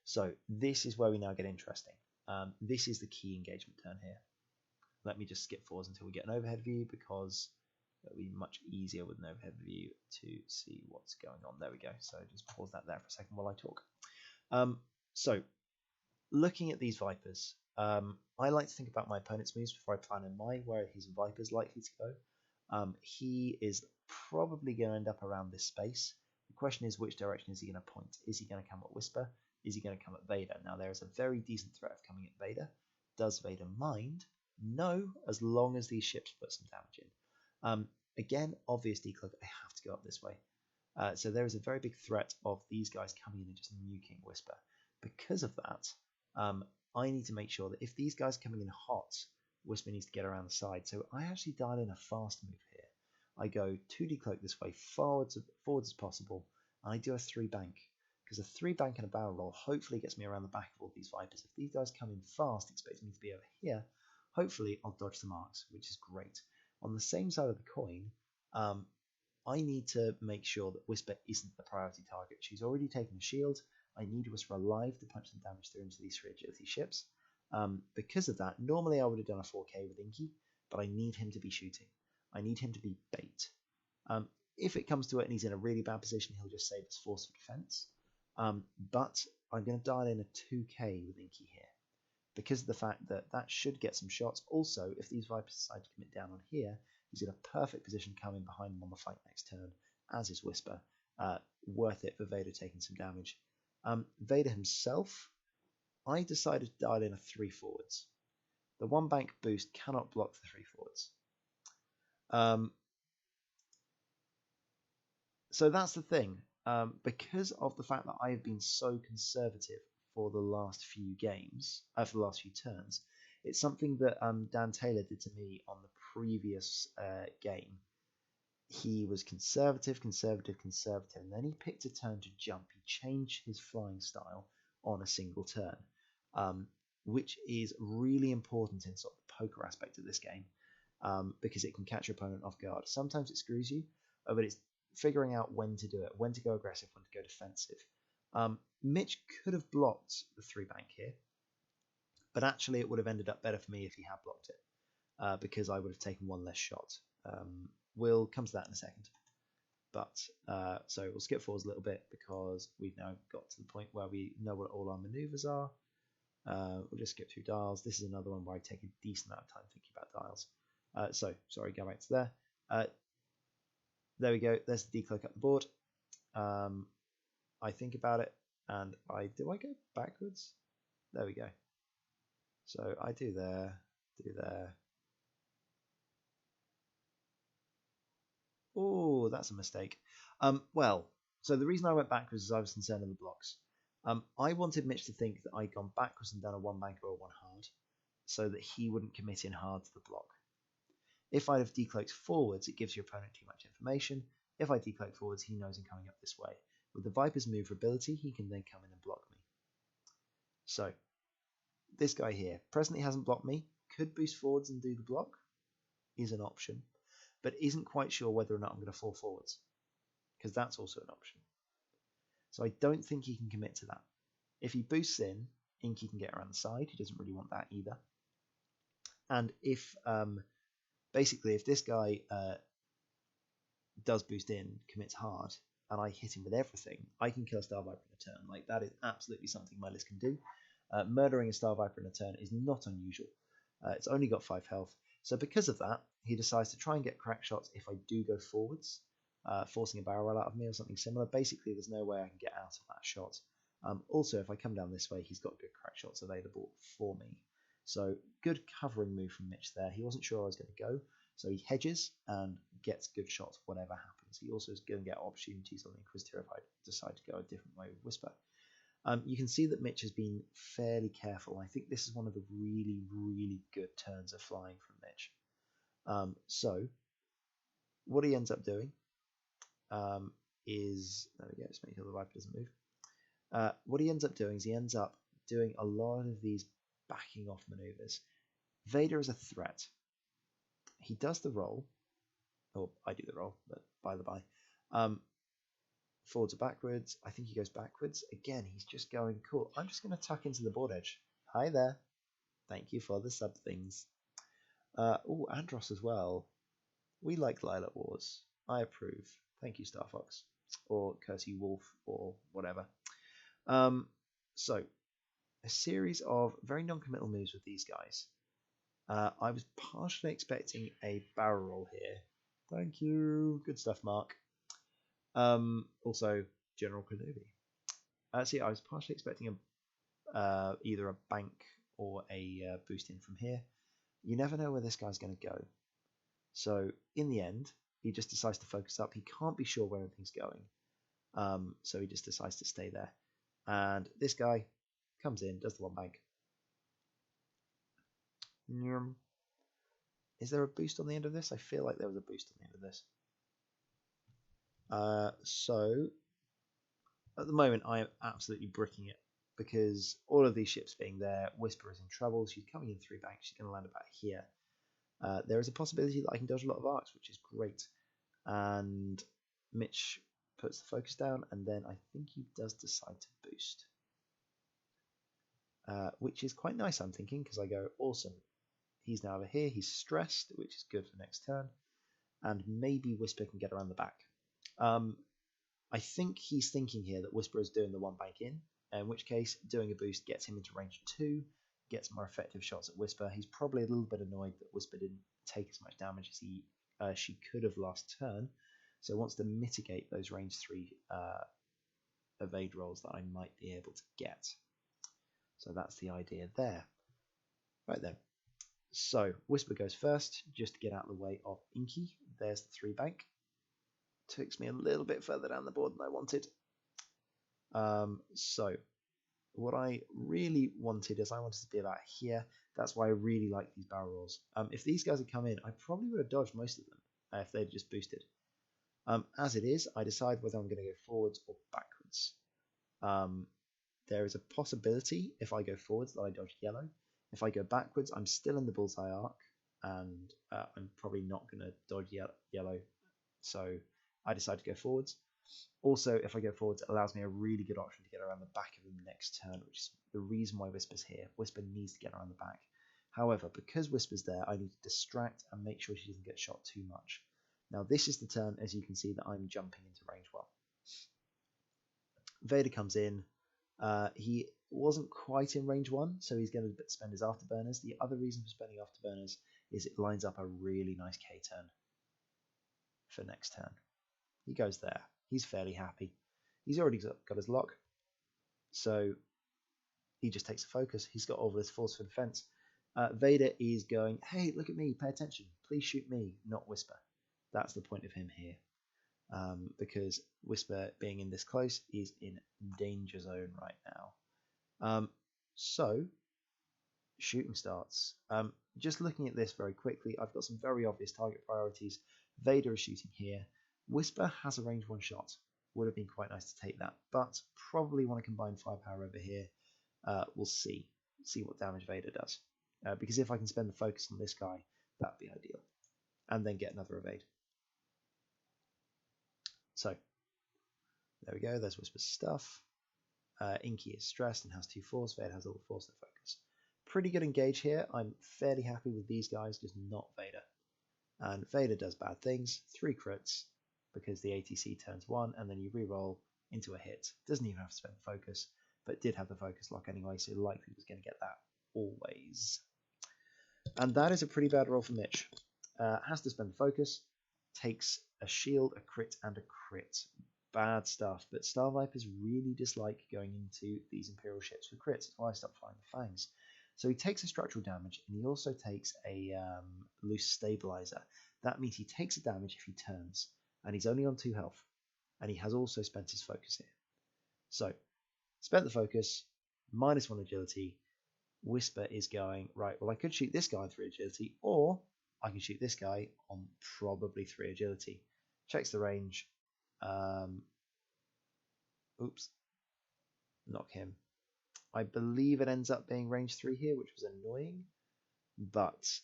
So this is where we now get interesting. This is the key engagement turn here. Let me just skip forwards until we get an overhead view, because it'll be much easier with an overhead view to see what's going on. There we go. So just pause that there for a second while I talk. So looking at these Vipers, I like to think about my opponent's moves before I plan in mine, where his Viper's likely to go. He is probably going to end up around this space. The question is, which direction is he going to point? Is he going to come at Whisper? Is he going to come at Vader? Now, there is a very decent threat of coming at Vader. Does Vader mind? No, as long as these ships put some damage in. Again, obvious decloak, I have to go up this way. So there is a very big threat of these guys coming in and just nuking Whisper. Because of that, I need to make sure that if these guys are coming in hot, Whisper needs to get around the side. So I actually dial in a fast move here. I go 2 decloak this way, forwards as possible, and I do a 3 bank. Because a 3 bank and a barrel roll hopefully gets me around the back of all these Vipers. If these guys come in fast, expecting me to be over here, hopefully I'll dodge the marks, which is great. On the same side of the coin, I need to make sure that Whisper isn't the priority target. She's already taken a shield. I need Whisper alive to punch some damage through into these 3 agility ships. Because of that, normally I would have done a 4K with Inky, but I need him to be shooting. I need him to be bait. If it comes to it and he's in a really bad position, he'll just save his force for defense. But I'm going to dial in a 2K with Inky here, because of the fact that that should get some shots. Also, if these Vipers decide to commit down on here, he's in a perfect position coming behind them on the fight next turn, as is Whisper. Worth it for Vader taking some damage. Vader himself, I decided to dial in a 3 forwards. The one bank boost cannot block the 3 forwards. So that's the thing. Because of the fact that I have been so conservative for the last few games, for the last few turns, it's something that Dan Taylor did to me on the previous game. He was conservative, and then he picked a turn to jump. He changed his flying style on a single turn, which is really important in sort of the poker aspect of this game, because it can catch your opponent off guard. Sometimes it screws you, but it's figuring out when to do it, when to go aggressive, when to go defensive. Mitch could have blocked the 3 bank here, but actually it would have ended up better for me if he had blocked it, because I would have taken 1 less shot. We'll come to that in a second. But so we'll skip forwards a little bit because we've now got to the point where we know what all our maneuvers are. We'll just skip through dials. This is another one where I take a decent amount of time thinking about dials. So sorry, go back to there. There we go. There's the decloak up the board. I think about it, and do I go backwards? There we go. So I do there, do there. Oh, that's a mistake. Well, so the reason I went backwards is I was concerned of the blocks. I wanted Mitch to think that I'd gone backwards and done a 1 bank or a 1 hard, so that he wouldn't commit in hard to the block. If I'd have decloaked forwards, it gives your opponent too much information. If I decloak forwards, he knows I'm coming up this way. With the Viper's maneuverability, he can then come in and block me. So, this guy here, presently hasn't blocked me, could boost forwards and do the block, is an option, but isn't quite sure whether or not I'm going to fall forwards, because that's also an option. So I don't think he can commit to that. If he boosts in, Inky can get around the side. He doesn't really want that either. And if basically if this guy does boost in, commits hard, and I hit him with everything, I can kill a Starviper in a turn. Like, that is absolutely something my list can do. Murdering a Starviper in a turn is not unusual. It's only got 5 health. So because of that, he decides to try and get crack shots if I do go forwards, forcing a barrel roll out of me or something similar. Basically, there's no way I can get out of that shot. Also, if I come down this way, he's got good crack shots available for me. So good covering move from Mitch there. He wasn't sure I was going to go, so he hedges and gets good shots whatever happens. He also is going to get opportunities on the Inquisitor if I decide to go a different way with Whisper. You can see that Mitch has been fairly careful. I think this is one of the really, really good turns of flying from Mitch. So what he ends up doing is, there we go, just make sure the Viper doesn't move. What he ends up doing is he ends up doing a lot of these backing off maneuvers. Vader is a threat. He does the roll, or I do the roll, but by the by. Forwards or backwards. I think he goes backwards. Again, he's just going, cool. I'm just going to tuck into the board edge. Hi there. Thank you for the sub things. Oh, Andros as well. We like Lilac Wars. I approve. Thank you, Star Fox. Or Kirsty Wolf, or whatever. So, a series of very non-committal moves with these guys. I was partially expecting a barrel roll here. Thank you. Good stuff, Mark. Also, General Kenobi. See, I was partially expecting either a bank or a boost in from here. You never know where this guy's going to go. So, in the end, he just decides to focus up. He can't be sure where anything's going. So he just decides to stay there. And this guy comes in, does the 1 bank. Is there a boost on the end of this? I feel like there was a boost on the end of this. So, at the moment, I am absolutely bricking it because all of these ships being there, Whisper is in trouble. She's coming in 3 banks. She's going to land about here. There is a possibility that I can dodge a lot of arcs, which is great. And Mitch puts the focus down, and then I think he does decide to boost. Which is quite nice, I'm thinking, because I go, awesome. He's now over here. He's stressed, which is good for next turn. And maybe Whisper can get around the back. I think he's thinking here that Whisper is doing the 1 bank in which case doing a boost gets him into range 2, gets more effective shots at Whisper. He's probably a little bit annoyed that Whisper didn't take as much damage as she could have last turn, so wants to mitigate those range 3 evade rolls that I might be able to get. So that's the idea there. Right then, So Whisper goes first, just to get out of the way of Inky. There's the 3 bank. Takes me a little bit further down the board than I wanted. So what I really wanted is I wanted to be about here. That's why I really like these barrel rolls. If these guys had come in, I probably would have dodged most of them if they'd just boosted. As it is, I decide whether I'm going to go forwards or backwards. There is a possibility if I go forwards that I dodge yellow. If I go backwards, I'm still in the bullseye arc, and I'm probably not going to dodge yellow. So I decide to go forwards. Also, if I go forwards, it allows me a really good option to get around the back of him next turn, which is the reason why Whisper's here. Whisper needs to get around the back. However, because Whisper's there, I need to distract and make sure she doesn't get shot too much. Now, this is the turn, as you can see, that I'm jumping into range 1. Vader comes in. He wasn't quite in range 1, so he's going to spend his afterburners. The other reason for spending afterburners is it lines up a really nice K turn for next turn. He goes there. He's fairly happy. He's already got his lock, so he just takes a focus. He's got all of this force for defense. Vader is going, hey, look at me, pay attention. Please shoot me, not Whisper. That's the point of him here. Because Whisper being in this close is in danger zone right now. So, shooting starts. Just looking at this very quickly, I've got some very obvious target priorities. Vader is shooting here. Whisper has a range 1 shot. Would have been quite nice to take that, but probably want to combine firepower over here. We'll see what damage Vader does. Because if I can spend the focus on this guy, that'd be ideal. And then get another evade. So, there we go. There's Whisper's stuff. Inky is stressed and has 2 force. Vader has all the force and focus. Pretty good engage here. I'm fairly happy with these guys, just not Vader. And Vader does bad things. 3 crits, because the ATC turns 1, and then you re-roll into a hit. Doesn't even have to spend focus, but did have the focus lock anyway, so likely was going to get that always. And that is a pretty bad roll for Mitch. Has to spend focus, takes a shield, a crit, and a crit. Bad stuff, but Starvipers really dislike going into these Imperial ships with crits. That's why I stopped flying the Fangs. So he takes a structural damage, and he also takes a loose stabilizer. That means he takes a damage if he turns, and he's only on 2 health, and he has also spent his focus here. So, spent the focus, -1 agility. Whisper is going, right, well, I could shoot this guy on 3 agility, or I can shoot this guy on probably 3 agility. Checks the range. Oops. Knock him. I believe it ends up being range 3 here, which was annoying. But,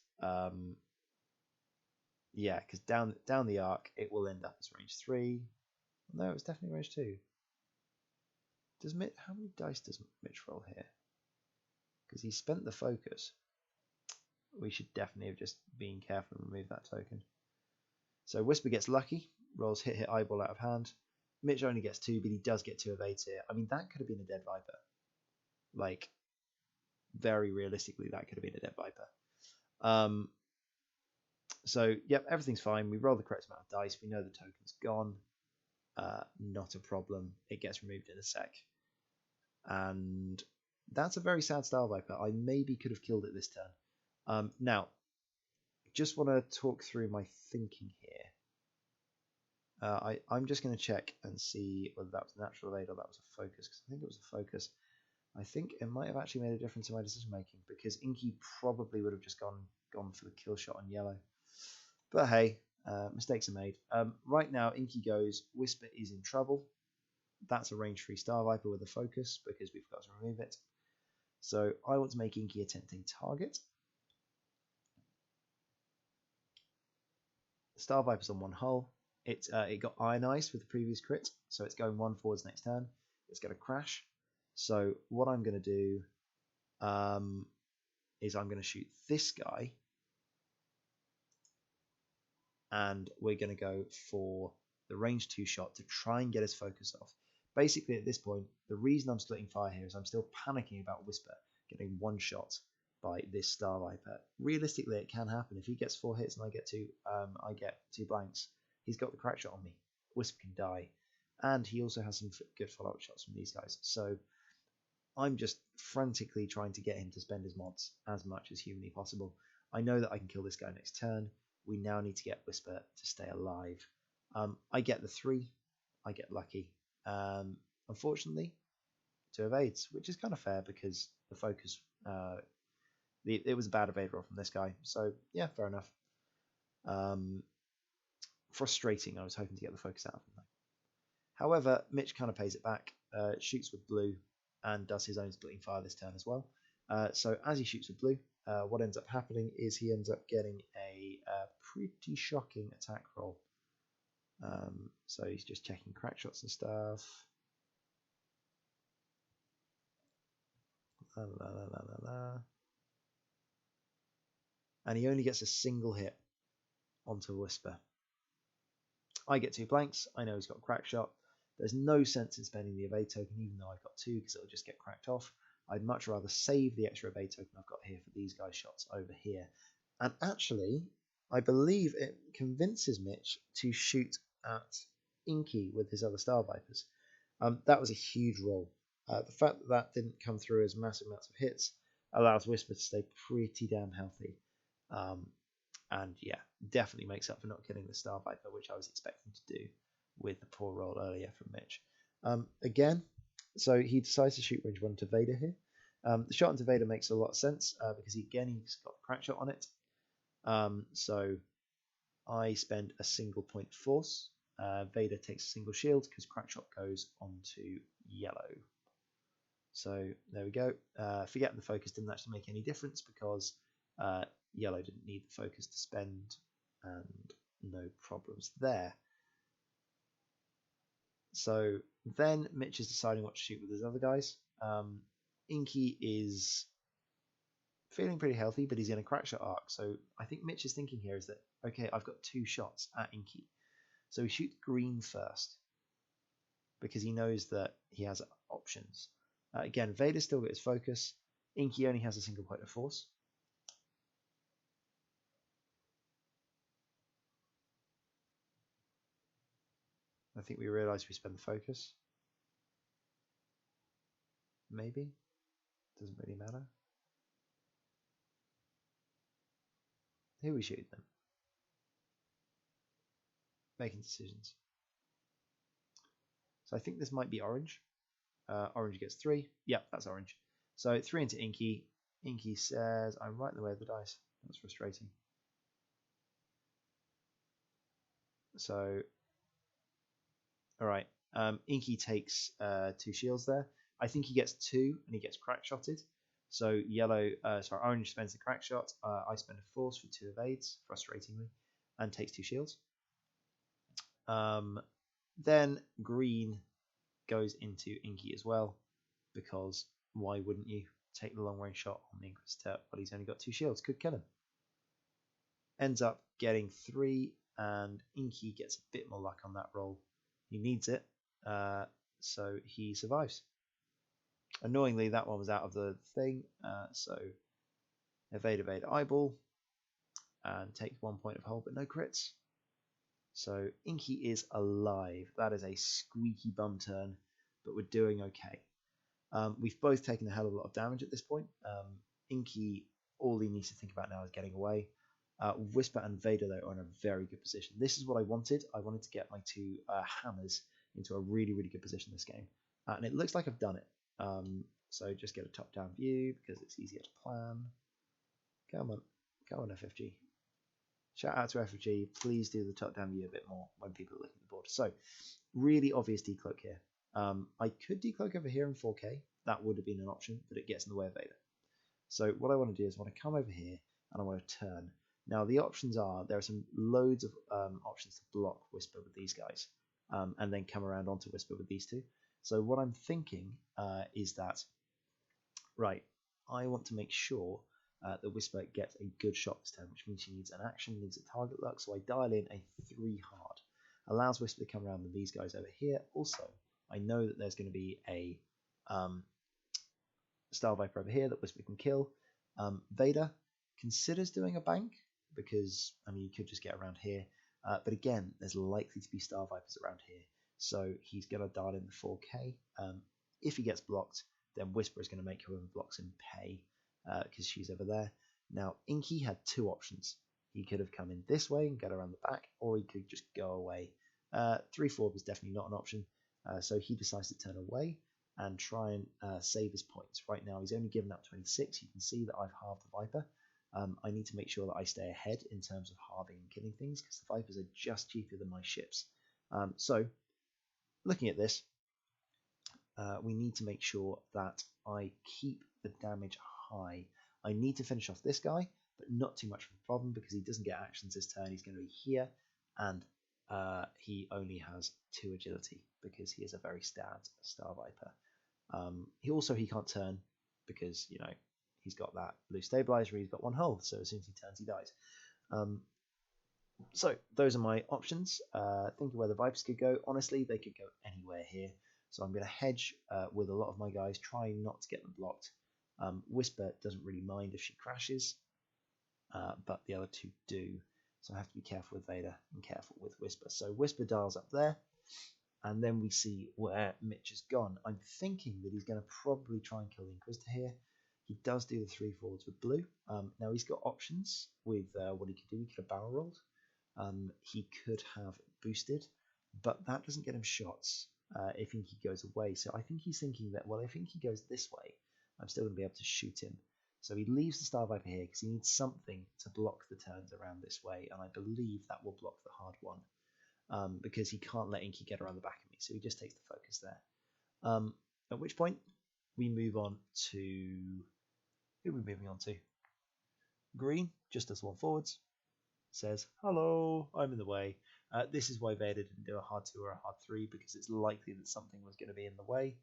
yeah, because down the arc, it will end up as range 3. No, it's definitely range 2. How many dice does Mitch roll here? Because he spent the focus. We should definitely have just been careful and remove that token. So Whisper gets lucky, rolls hit eyeball out of hand. Mitch only gets 2, but he does get 2 evades here. I mean, that could have been a dead Viper. Like, very realistically, that could have been a dead Viper. So, yep, everything's fine. We roll the correct amount of dice. We know the token's gone. Not a problem. It gets removed in a sec. And that's a very sad Starviper. I maybe could have killed it this turn. Now, just want to talk through my thinking here. I'm just going to check and see whether that was a natural evade or that was a focus, because I think it was a focus. I think it might have actually made a difference in my decision making, because Inky probably would have just gone for the kill shot on yellow. But hey, mistakes are made. Right now, Inky goes, Whisper is in trouble. That's a range 3 Starviper with a focus, because we forgot to remove it. So I want to make Inky a tempting target. Starviper's on 1 hull. It got ionized with the previous crit, so it's going 1 forwards next turn. It's going to crash. So what I'm going to do is I'm going to shoot this guy, and we're going to go for the range 2 shot to try and get his focus off. Basically, at this point, the reason I'm splitting fire here is I'm still panicking about Whisper getting 1 shot by this Starviper. Realistically, it can happen. If he gets 4 hits and I get 2 blanks, he's got the crack shot on me. Whisper can die. And he also has some good follow-up shots from these guys. So I'm just frantically trying to get him to spend his mods as much as humanly possible. I know that I can kill this guy next turn. We now need to get Whisper to stay alive. I get the 3. I get lucky. Unfortunately, 2 evades, which is kind of fair because the focus, it was a bad evade roll from this guy. So yeah, fair enough. Frustrating. I was hoping to get the focus out of him though. However, Mitch kind of pays it back, shoots with blue, and does his own splitting fire this turn as well. So as he shoots with blue, what ends up happening is he ends up getting a pretty shocking attack roll. So he's just checking crack shots and stuff. La, la, la, la, la, la. And he only gets a single hit onto Whisper. I get 2 blanks. I know he's got a crack shot. There's no sense in spending the evade token, even though I've got 2, because it'll just get cracked off. I'd much rather save the extra evade token I've got here for these guys' shots over here. And actually, I believe it convinces Mitch to shoot at Inky with his other Starvipers. That was a huge roll. The fact that that didn't come through as massive amounts of hits allows Whisper to stay pretty damn healthy. And yeah, definitely makes up for not killing the Starviper, which I was expecting to do with the poor roll earlier from Mitch. Again, so he decides to shoot range 1 to Vader here. The shot into Vader makes a lot of sense because he's got a crack shot on it. So I spend a single point force. Vader takes a single shield because crack shot goes onto yellow. So there we go. Forgetting the focus didn't actually make any difference because yellow didn't need the focus to spend, and no problems there. So then Mitch is deciding what to shoot with his other guys. Inky is feeling pretty healthy, but he's in a crack shot arc. So I think Mitch is thinking here is that, okay, I've got 2 shots at Inky. So he shoots green first because he knows that he has options. Again, Vader's still got his focus. Inky only has a single point of force. I think we realize we spend the focus. Maybe. Doesn't really matter. Who we shoot then? Making decisions. So I think this might be orange. Orange gets 3. Yep, that's orange. So 3 into Inky. Inky says, I'm right in the way of the dice. That's frustrating. So, alright. Inky takes 2 shields there. I think he gets 2 and he gets crack shotted. So orange spends the crack shot. I spend a force for 2 evades, frustratingly, and takes 2 shields. Then green goes into Inky as well, because why wouldn't you take the long range shot on the Inquisitor? But he's only got 2 shields, could kill him. Ends up getting 3, and Inky gets a bit more luck on that roll. He needs it, so he survives. Annoyingly, that one was out of the thing, so evade, eyeball, and take 1 point of hold, but no crits. So Inky is alive. That is a squeaky bum turn, but we're doing okay. We've both taken a hell of a lot of damage at this point. Inky, all he needs to think about now is getting away. Whisper and Vader, though, are in a very good position. This is what I wanted. I wanted to get my 2 hammers into a really, really good position this game. And it looks like I've done it. So just get a top-down view because it's easier to plan. Come on, FFG. Shout out to FFG. Please do the top-down view a bit more when people are looking at the board. So, really obvious decloak here. I could decloak over here in 4K. That would have been an option, but it gets in the way of Vader. So what I want to do is I want to come over here and I want to turn. Now the options are, there are some loads of options to block Whisper with these guys, and then come around onto Whisper with these 2. So what I'm thinking is that, right, I want to make sure that Whisper gets a good shot this turn, which means she needs an action, needs a target lock. So I dial in a 3 hard. Allows Whisper to come around with these guys over here. Also, I know that there's going to be a Starviper over here that Whisper can kill. Vader considers doing a bank because, I mean, you could just get around here. But again, there's likely to be Starvipers around here. So he's going to dial in the 4K. If he gets blocked, then Whisper is going to make whoever blocks him pay because she's over there. Now, Inky had two options. He could have come in this way and get around the back, or he could just go away. 3-4 was definitely not an option, so he decides to turn away and try and save his points. Right now, he's only given up 26. You can see that I've halved the Viper. I need to make sure that I stay ahead in terms of halving and killing things, because the Vipers are just cheaper than my ships. So, looking at this, we need to make sure that I keep the damage high. I need to finish off this guy, but not too much of a problem, because he doesn't get actions this turn. He's going to be here, and he only has 2 agility because he is a very stat Starviper. He can't turn because, you know, he's got that blue stabilizer. He's got 1 hull, so as soon as he turns, he dies. So those are my options. Thinking where the Vipers could go. Honestly, they could go anywhere here. So I'm going to hedge with a lot of my guys, trying not to get them blocked. Whisper doesn't really mind if she crashes, but the other 2 do. So I have to be careful with Vader and careful with Whisper. So Whisper dials up there, and then we see where Mitch has gone. I'm thinking that he's going to probably try and kill the Inquisitor here. He does do the 3 forwards with blue. Now he's got options with what he could do. He could have barrel rolled. He could have boosted, but that doesn't get him shots if Inky goes away. So I think he's thinking that, well, if Inky goes this way, I'm still going to be able to shoot him. So he leaves the Starviper here because he needs something to block the turns around this way, and I believe that will block the hard one, because he can't let Inky get around the back of me, so he just takes the focus there. At which point, we move on to... Who are we moving on to? Green, just does 1 forwards, says, hello, I'm in the way. This is why Vader didn't do a hard 2 or a hard 3, because it's likely that something was going to be in the way.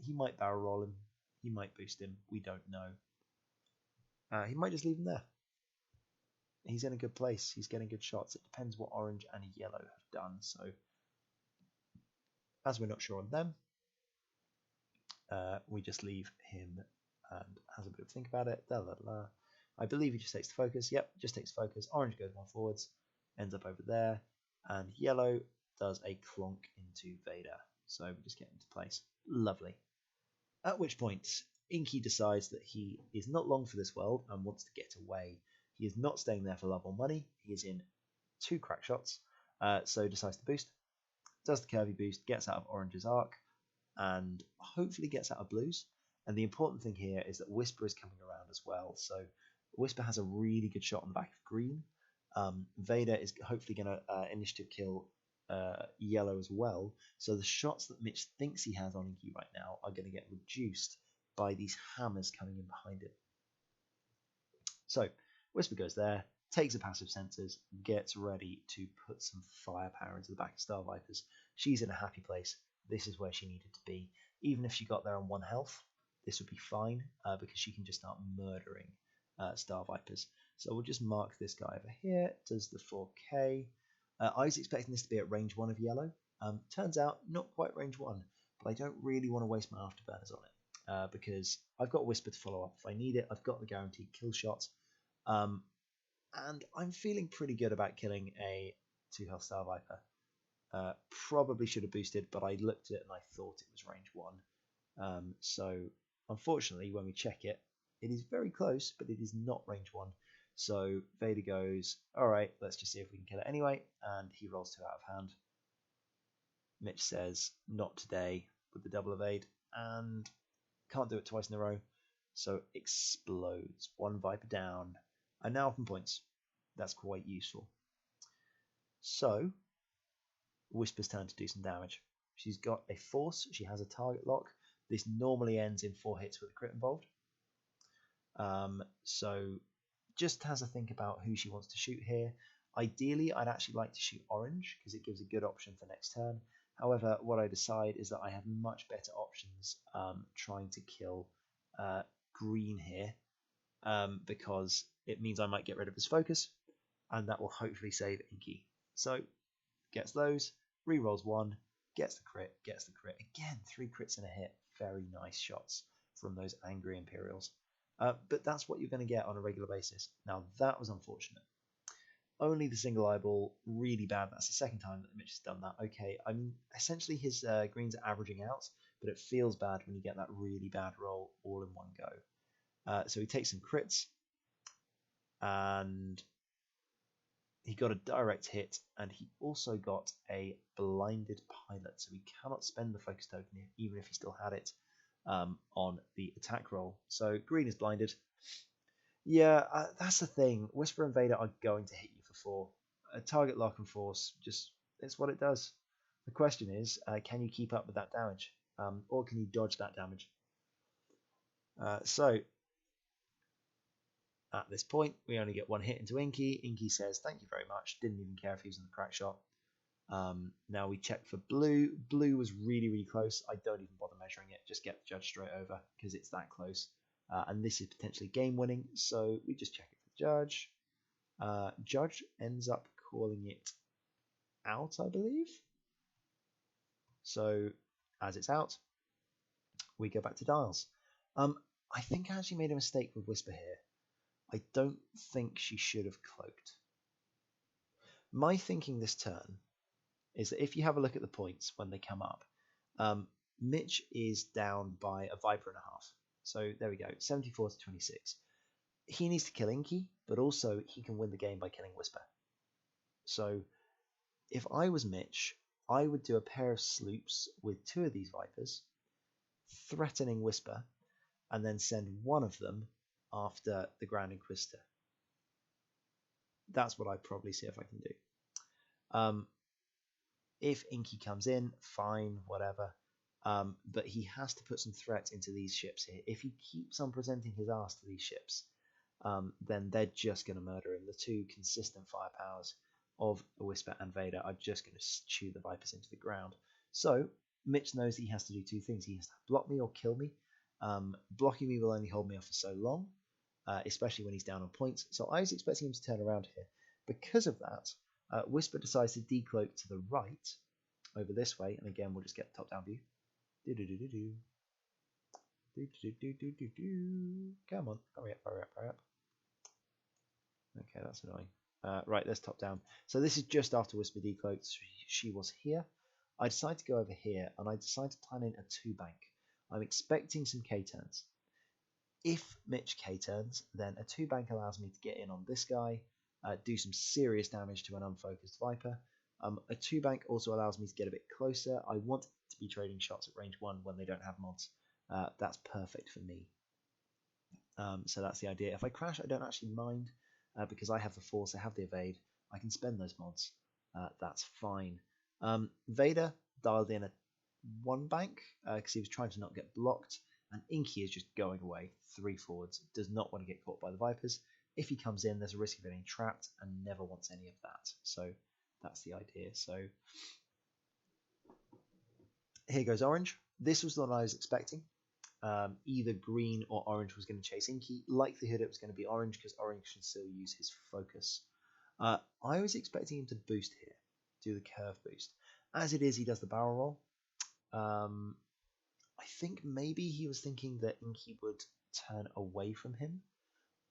He might barrel roll him, he might boost him, we don't know. He might just leave him there. He's in a good place, he's getting good shots. It depends what orange and yellow have done, so as we're not sure on them, we just leave him and has a bit of a think about it. I believe he just takes the focus. Yep, just takes focus. Orange goes 1 forwards, ends up over there, and yellow does a clonk into Vader. So we just get into place. Lovely. At which point, Inky decides that he is not long for this world and wants to get away. He is not staying there for love or money. He is in 2 crack shots, so decides to boost. Does the curvy boost, gets out of Orange's arc, and hopefully gets out of Blue's. And the important thing here is that Whisper is coming around as well. So Whisper has a really good shot on the back of Green. Vader is hopefully going to initiative kill Yellow as well. So the shots that Mitch thinks he has on Inky right now are going to get reduced by these hammers coming in behind it. So Whisper goes there, takes the passive sensors, gets ready to put some firepower into the back of Starvipers. She's in a happy place. This is where she needed to be. Even if she got there on 1 health, this would be fine, because she can just start murdering Starvipers. So we'll just mark this guy over here. Does the 4K. I was expecting this to be at range 1 of yellow. Turns out not quite range 1, but I don't really want to waste my afterburners on it, because I've got Whisper to follow up if I need it. I've got the guaranteed kill shots, and I'm feeling pretty good about killing a 2 health Starviper. Probably should have boosted, but I looked at it and I thought it was range 1. So unfortunately, when we check it, it is very close, but it is not range 1. So Vader goes, alright, let's just see if we can kill it anyway, and he rolls 2 out of hand. Mitch says, not today, with the double evade, and can't do it twice in a row, so explodes. 1 Viper down, and now from points. That's quite useful. So Whisper's turn to do some damage. She's got a force, she has a target lock. This normally ends in 4 hits with a crit involved. So just has a think about who she wants to shoot here. Ideally, I'd actually like to shoot orange because it gives a good option for next turn. However, what I decide is that I have much better options trying to kill green here, because it means I might get rid of his focus, and that will hopefully save Inky. So gets those, re-rolls 1, gets the crit. Again, 3 crits in a hit. Very nice shots from those angry Imperials. But that's what you're going to get on a regular basis. Now, that was unfortunate. Only the single eyeball, really bad. That's the second time that Mitch has done that. Okay, I mean, essentially his greens are averaging out, but it feels bad when you get that really bad roll all in one go. So he takes some crits, and he got a direct hit, and he also got a blinded pilot, so he cannot spend the focus token even if he still had it on the attack roll. So green is blinded. Yeah, that's the thing. Whisper and Vader are going to hit you for 4. Target lock and force, just it's what it does. The question is, can you keep up with that damage, or can you dodge that damage? So at this point, we only get 1 hit into Inky. Inky says, "Thank you very much." Didn't even care if he was in the crack shot. Now we check for blue. Blue was really, really close. I don't even bother measuring it. Just get the judge straight over because it's that close. And this is potentially game winning, so we just check it for the judge. Judge ends up calling it out, I believe. So as it's out, we go back to dials. I think I actually made a mistake with Whisper here. I don't think she should have cloaked. My thinking this turn is that if you have a look at the points when they come up, Mitch is down by a Viper and a half. So there we go, 74 to 26. He needs to kill Inky, but also he can win the game by killing Whisper. So if I was Mitch, I would do a pair of sloops with 2 of these Vipers, threatening Whisper, and then send one of them after the Grand Inquisitor. That's what I'd probably see if I can do. If Inky comes in, fine, whatever. But he has to put some threat into these ships here. If he keeps on presenting his ass to these ships, then they're just going to murder him. The 2 consistent firepowers of Whisper and Vader are just going to chew the Vipers into the ground. So Mitch knows he has to do 2 things. He has to block me or kill me. Blocking me will only hold me off for so long, especially when he's down on points. So I was expecting him to turn around here. Because of that, Whisper decides to decloak to the right, over this way, and again we'll just get the top-down view. Come on, hurry up, hurry up, hurry up. Okay, that's annoying. Right, let's top-down. So this is just after Whisper decloaked. She was here. I decide to go over here, and I decide to plan in a 2-bank. I'm expecting some K-turns. If Mitch K-turns, then a 2-bank allows me to get in on this guy, do some serious damage to an unfocused Viper. A 2-bank also allows me to get a bit closer. I want to be trading shots at range 1 when they don't have mods. That's perfect for me. So that's the idea. If I crash, I don't actually mind, because I have the force, I have the evade. I can spend those mods. That's fine. Vader dialed in a 1-bank because he was trying to not get blocked, and Inky is just going away 3 forwards, does not want to get caught by the Vipers. If he comes in, there's a risk of getting trapped and never wants any of that. So that's the idea. So here goes orange. This was the one I was expecting. Either green or orange was going to chase Inky. Likelihood it was going to be orange because orange can still use his focus. I was expecting him to boost here, do the curve boost. As it is, he does the barrel roll. I think maybe he was thinking that Inky would turn away from him,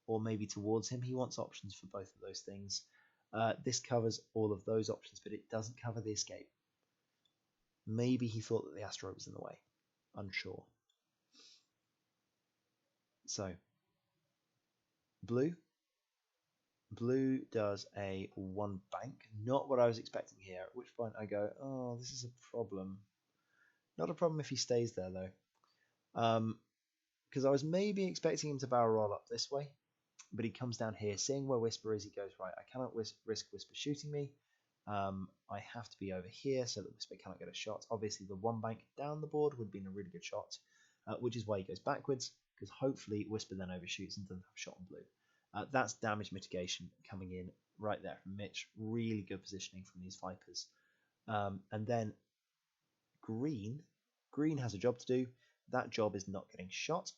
or maybe towards him. He wants options for both of those things. This covers all of those options, but it doesn't cover the escape. Maybe he thought that the asteroid was in the way. Unsure. So, blue. Blue does a 1-bank. Not what I was expecting here, at which point I go, oh, this is a problem. Not a problem if he stays there, though. Because I was maybe expecting him to barrel roll up this way, but he comes down here, seeing where Whisper is. He goes, right, I cannot risk Whisper shooting me. I have to be over here so that Whisper cannot get a shot. Obviously, the 1-bank down the board would have been a really good shot, which is why he goes backwards, because hopefully Whisper then overshoots and doesn't have a shot on blue. That's damage mitigation coming in right there from Mitch. Really good positioning from these Vipers. And then green. Green has a job to do. That job is not getting shot.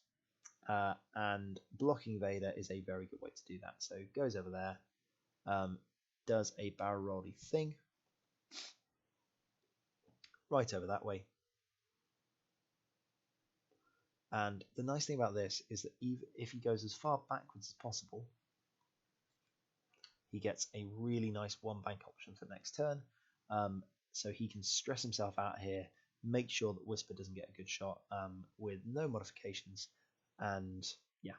And blocking Vader is a very good way to do that. So goes over there, does a barrel rolly thing, right over that way. And the nice thing about this is that even if he goes as far backwards as possible, he gets a really nice 1-bank option for next turn. So he can stress himself out here, make sure that Whisper doesn't get a good shot with no modifications. And yeah,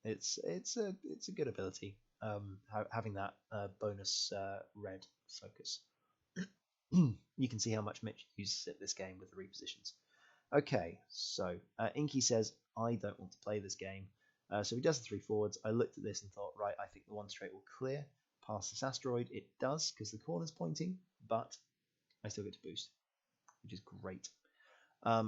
it's a good ability. having that bonus red focus. You can see how much Mitch uses it this game with the repositions. Okay, so Inky says, I don't want to play this game. So he does the 3 forwards. I looked at this and thought, right, I think the 1 straight will clear past this asteroid. It does, because the corner's pointing, but I still get to boost, which is great.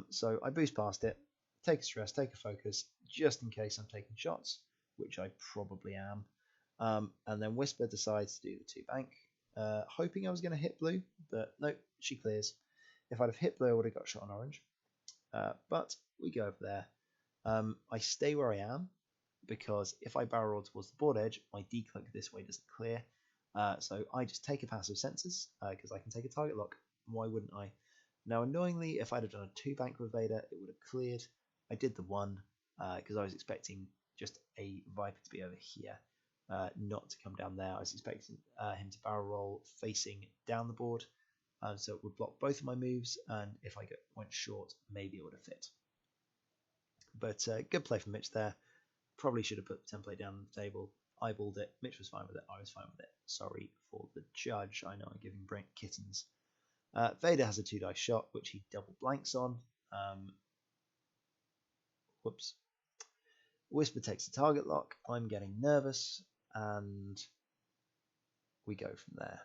So I boost past it, take a stress, take a focus, just in case I'm taking shots, which I probably am. And then Whisper decides to do the 2 bank, hoping I was going to hit blue, but nope, she clears. If I'd have hit blue, I would have got shot on orange. But we go over there. I stay where I am, because if I barrel roll towards the board edge, my decloak this way doesn't clear. So I just take a passive senses, because I can take a target lock. Why wouldn't I? Now, annoyingly, if I'd have done a 2 bank with Vader, it would have cleared. I did the 1, because I was expecting just a Viper to be over here, not to come down there. I was expecting him to barrel roll facing down the board, so it would block both of my moves, and if I went short, maybe it would have fit. But good play from Mitch there. Probably should have put the template down on the table. Eyeballed it. Mitch was fine with it. I was fine with it. Sorry for the judge. I know I'm giving Brent kittens. Vader has a 2 dice shot, which he double blanks on. Whoops. Whisper takes a target lock. I'm getting nervous, and we go from there.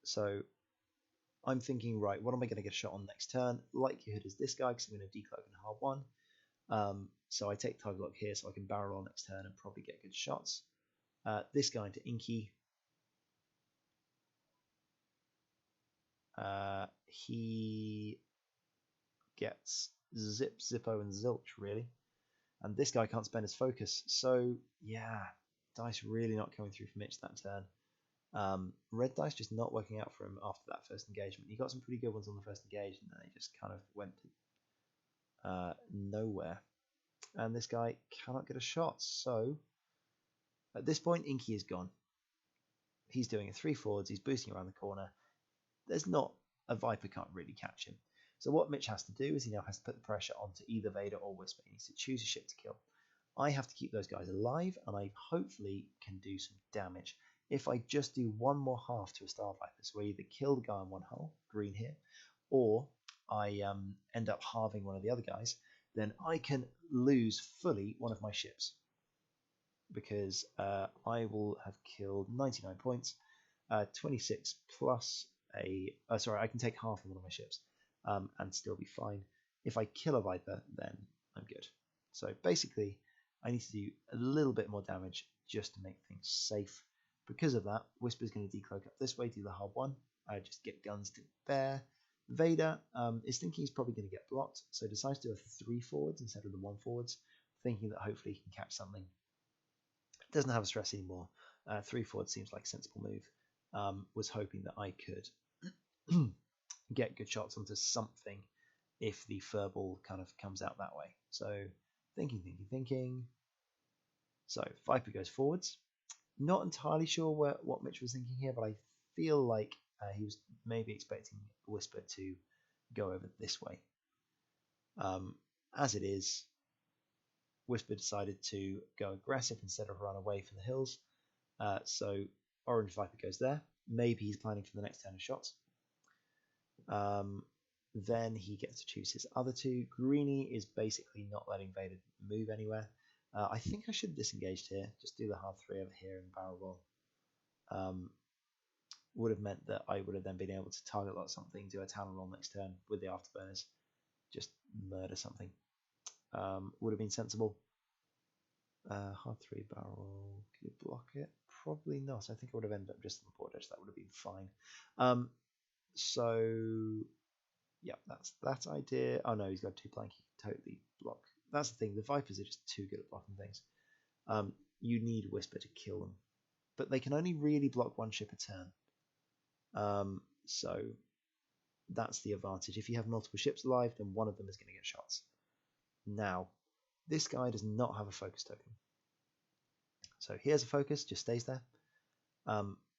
So I'm thinking, right, what am I going to get a shot on next turn? Likelihood is this guy, because I'm going to decloak and hard 1. So I take target lock here so I can barrel on next turn and probably get good shots. This guy into Inky. He gets Zip, Zippo, and Zilch, really. And this guy can't spend his focus. So, yeah, dice really not coming through for Mitch that turn. Red dice just not working out for him after that first engagement. He got some pretty good ones on the first engagement, and they just kind of went nowhere. And this guy cannot get a shot. So, at this point, Inky is gone. He's doing a 3 forwards. He's boosting around the corner. There's not a Viper can't really catch him. So what Mitch has to do is he now has to put the pressure onto either Vader or Whisper. He needs to choose a ship to kill. I have to keep those guys alive, and I hopefully can do some damage. If I just do 1 more half to a Starviper, so I either kill the guy on 1 hull, green here, or I end up halving one of the other guys, then I can lose fully one of my ships, because I will have killed 99 points, 26 plus I can take half of one of my ships, and still be fine. If I kill a Viper, then I'm good. So basically, I need to do a little bit more damage just to make things safe. Because of that, Whisper's going to decloak up this way, do the hard 1. I just get guns to bear. Vader is thinking he's probably going to get blocked, so decides to do a 3 forwards instead of the 1 forwards, thinking that hopefully he can catch something. Doesn't have a stress anymore. 3 forwards seems like a sensible move. Was hoping that I could get good shots onto something if the furball kind of comes out that way. So thinking. So Viper goes forwards. Not entirely sure what Mitch was thinking here, but I feel like he was maybe expecting Whisper to go over this way. As it is, Whisper decided to go aggressive instead of run away from the hills. So Orange Viper goes there. Maybe he's planning for the next turn of shots. Then he gets to choose his other 2. Greenie is basically not letting Vader move anywhere. I think I should have disengaged here. Just do the hard 3 over here and barrel roll. Would have meant that I would have then been able to target lock something, do a talon roll next turn with the afterburners. Just murder something. Would have been sensible. Hard 3 barrel roll. Could you block it? Probably not. I think I would have ended up just on the board edge. That would have been fine. So yeah, that's that idea. Oh no, he's got 2 blank. He can totally block. That's the thing. The Vipers are just too good at blocking things. You need Whisper to kill them, but they can only really block 1 ship a turn. So that's the advantage. If you have multiple ships alive, then one of them is going to get shots. Now, this guy does not have a focus token. So here's a focus, just stays there.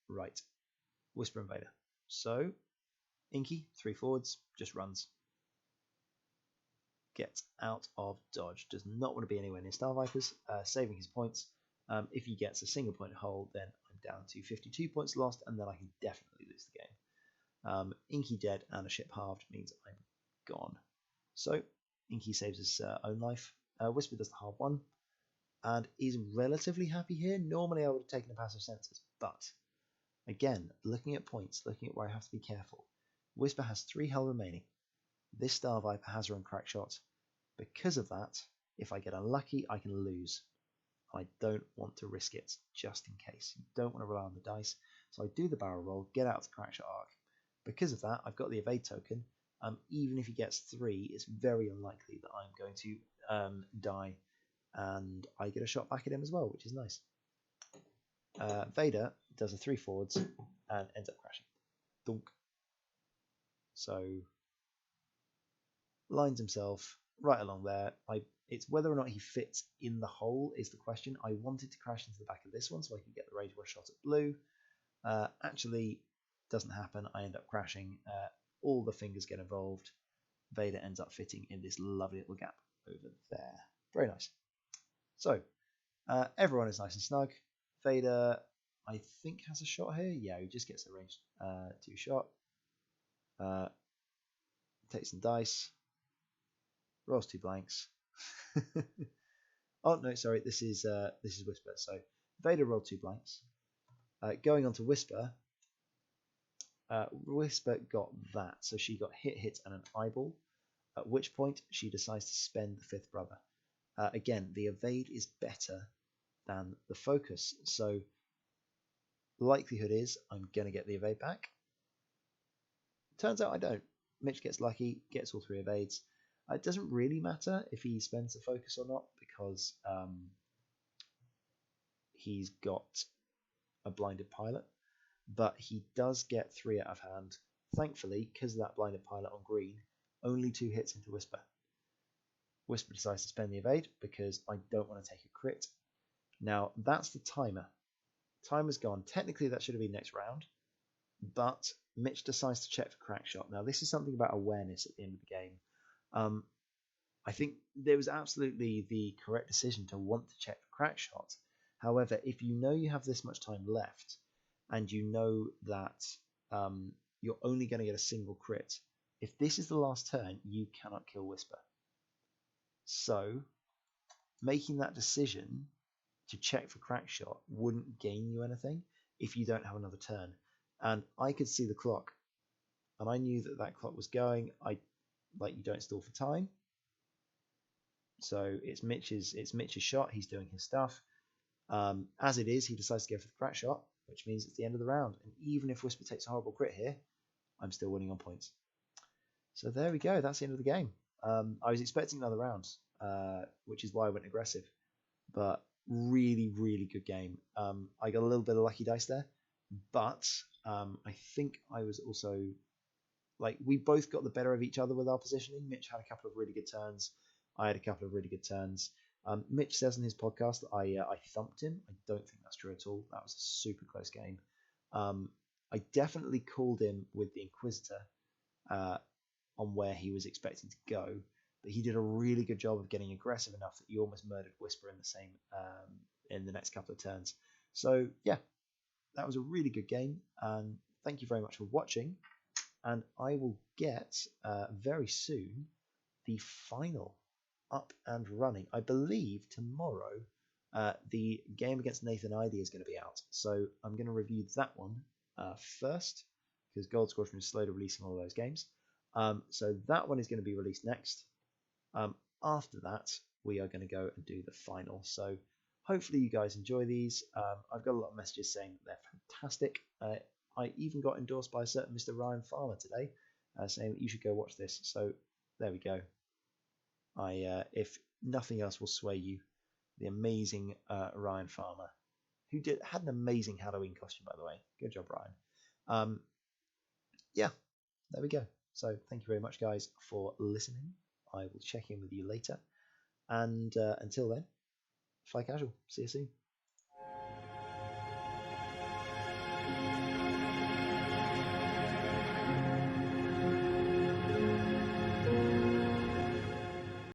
Right, Whisper Invader. So Inky, 3 forwards, just runs. Gets out of dodge. Does not want to be anywhere near Starvipers, saving his points. If he gets a single point hold, then I'm down to 52 points lost, and then I can definitely lose the game. Inky dead and a ship halved means I'm gone. So Inky saves his own life. Whisper does the half one and is relatively happy here. Normally I would have taken a passive senses, but again, looking at points, looking at where I have to be careful. Whisper has 3 hull remaining. This Starviper has her own crack shot. Because of that, if I get unlucky, I can lose. I don't want to risk it just in case. You don't want to rely on the dice. So I do the barrel roll, get out to crack shot arc. Because of that, I've got the evade token. Even if he gets 3, it's very unlikely that I'm going to die, and I get a shot back at him as well, which is nice. Vader does a 3 forwards and ends up crashing. Dunk. So lines himself right along there. It's whether or not he fits in the hole is the question. I wanted to crash into the back of this one so I could get the rage rush shot at blue. Actually, doesn't happen. I end up crashing. All the fingers get involved. Vader ends up fitting in this lovely little gap over there. Very nice. So everyone is nice and snug. Vader, I think, has a shot here. Yeah, he just gets a ranged 2 shot. Takes some dice. Rolls 2 blanks. Oh no, sorry. This is Whisper. So Vader rolled 2 blanks. Going on to Whisper. Whisper got that, so she got hit, and an eyeball. At which point she decides to spend the 5th brother. Again, the evade is better than the focus, so likelihood is I'm going to get the evade back. Turns out I don't. Mitch gets lucky, gets all 3 evades. It doesn't really matter if he spends the focus or not, because he's got a blinded pilot, but he does get 3 out of hand. Thankfully, because of that blinded pilot on green, only 2 hits into Whisper. Whisper decides to spend the evade because I don't want to take a crit. Now, that's the timer. Timer's gone. Technically, that should have been next round, but Mitch decides to check for crack shot. Now, this is something about awareness at the end of the game. I think there was absolutely the correct decision to want to check for crack shot. However, if you know you have this much time left, and you know that you're only going to get a single crit, if this is the last turn, you cannot kill Whisper. So, making that decision to check for crack shot wouldn't gain you anything if you don't have another turn. And I could see the clock, and I knew that that clock was going. You don't stall for time. So it's Mitch's shot. He's doing his stuff. As it is, he decides to go for the crack shot, which means it's the end of the round. And even if Whisper takes a horrible crit here, I'm still winning on points. So there we go. That's the end of the game. I was expecting another round, which is why I went aggressive. But really, really good game. I got a little bit of lucky dice there, but I think I was also we both got the better of each other with our positioning. Mitch had a couple of really good turns. I had a couple of really good turns. Mitch says in his podcast that I thumped him. I don't think that's true at all. That was a super close game. I definitely called him with the Inquisitor on where he was expecting to go, but he did a really good job of getting aggressive enough that he almost murdered Whisper in the next couple of turns. So yeah, that was a really good game, and thank you very much for watching. And I will get very soon the final up and running. I believe tomorrow the game against Nathan ID is going to be out, so I'm going to review that one first, because Gold Squadron is slow to releasing all those games. So that one is going to be released next. After that, we are going to go and do the final. So hopefully you guys enjoy these. I've got a lot of messages saying that they're fantastic. I even got endorsed by a certain Mr. Ryan Farmer today, saying that you should go watch this. So there we go. If nothing else will sway you, the amazing Ryan Farmer, who had an amazing Halloween costume, by the way. Good job, Ryan. Yeah, there we go. So thank you very much, guys, for listening. I will check in with you later. And until then, fly casual. See you soon.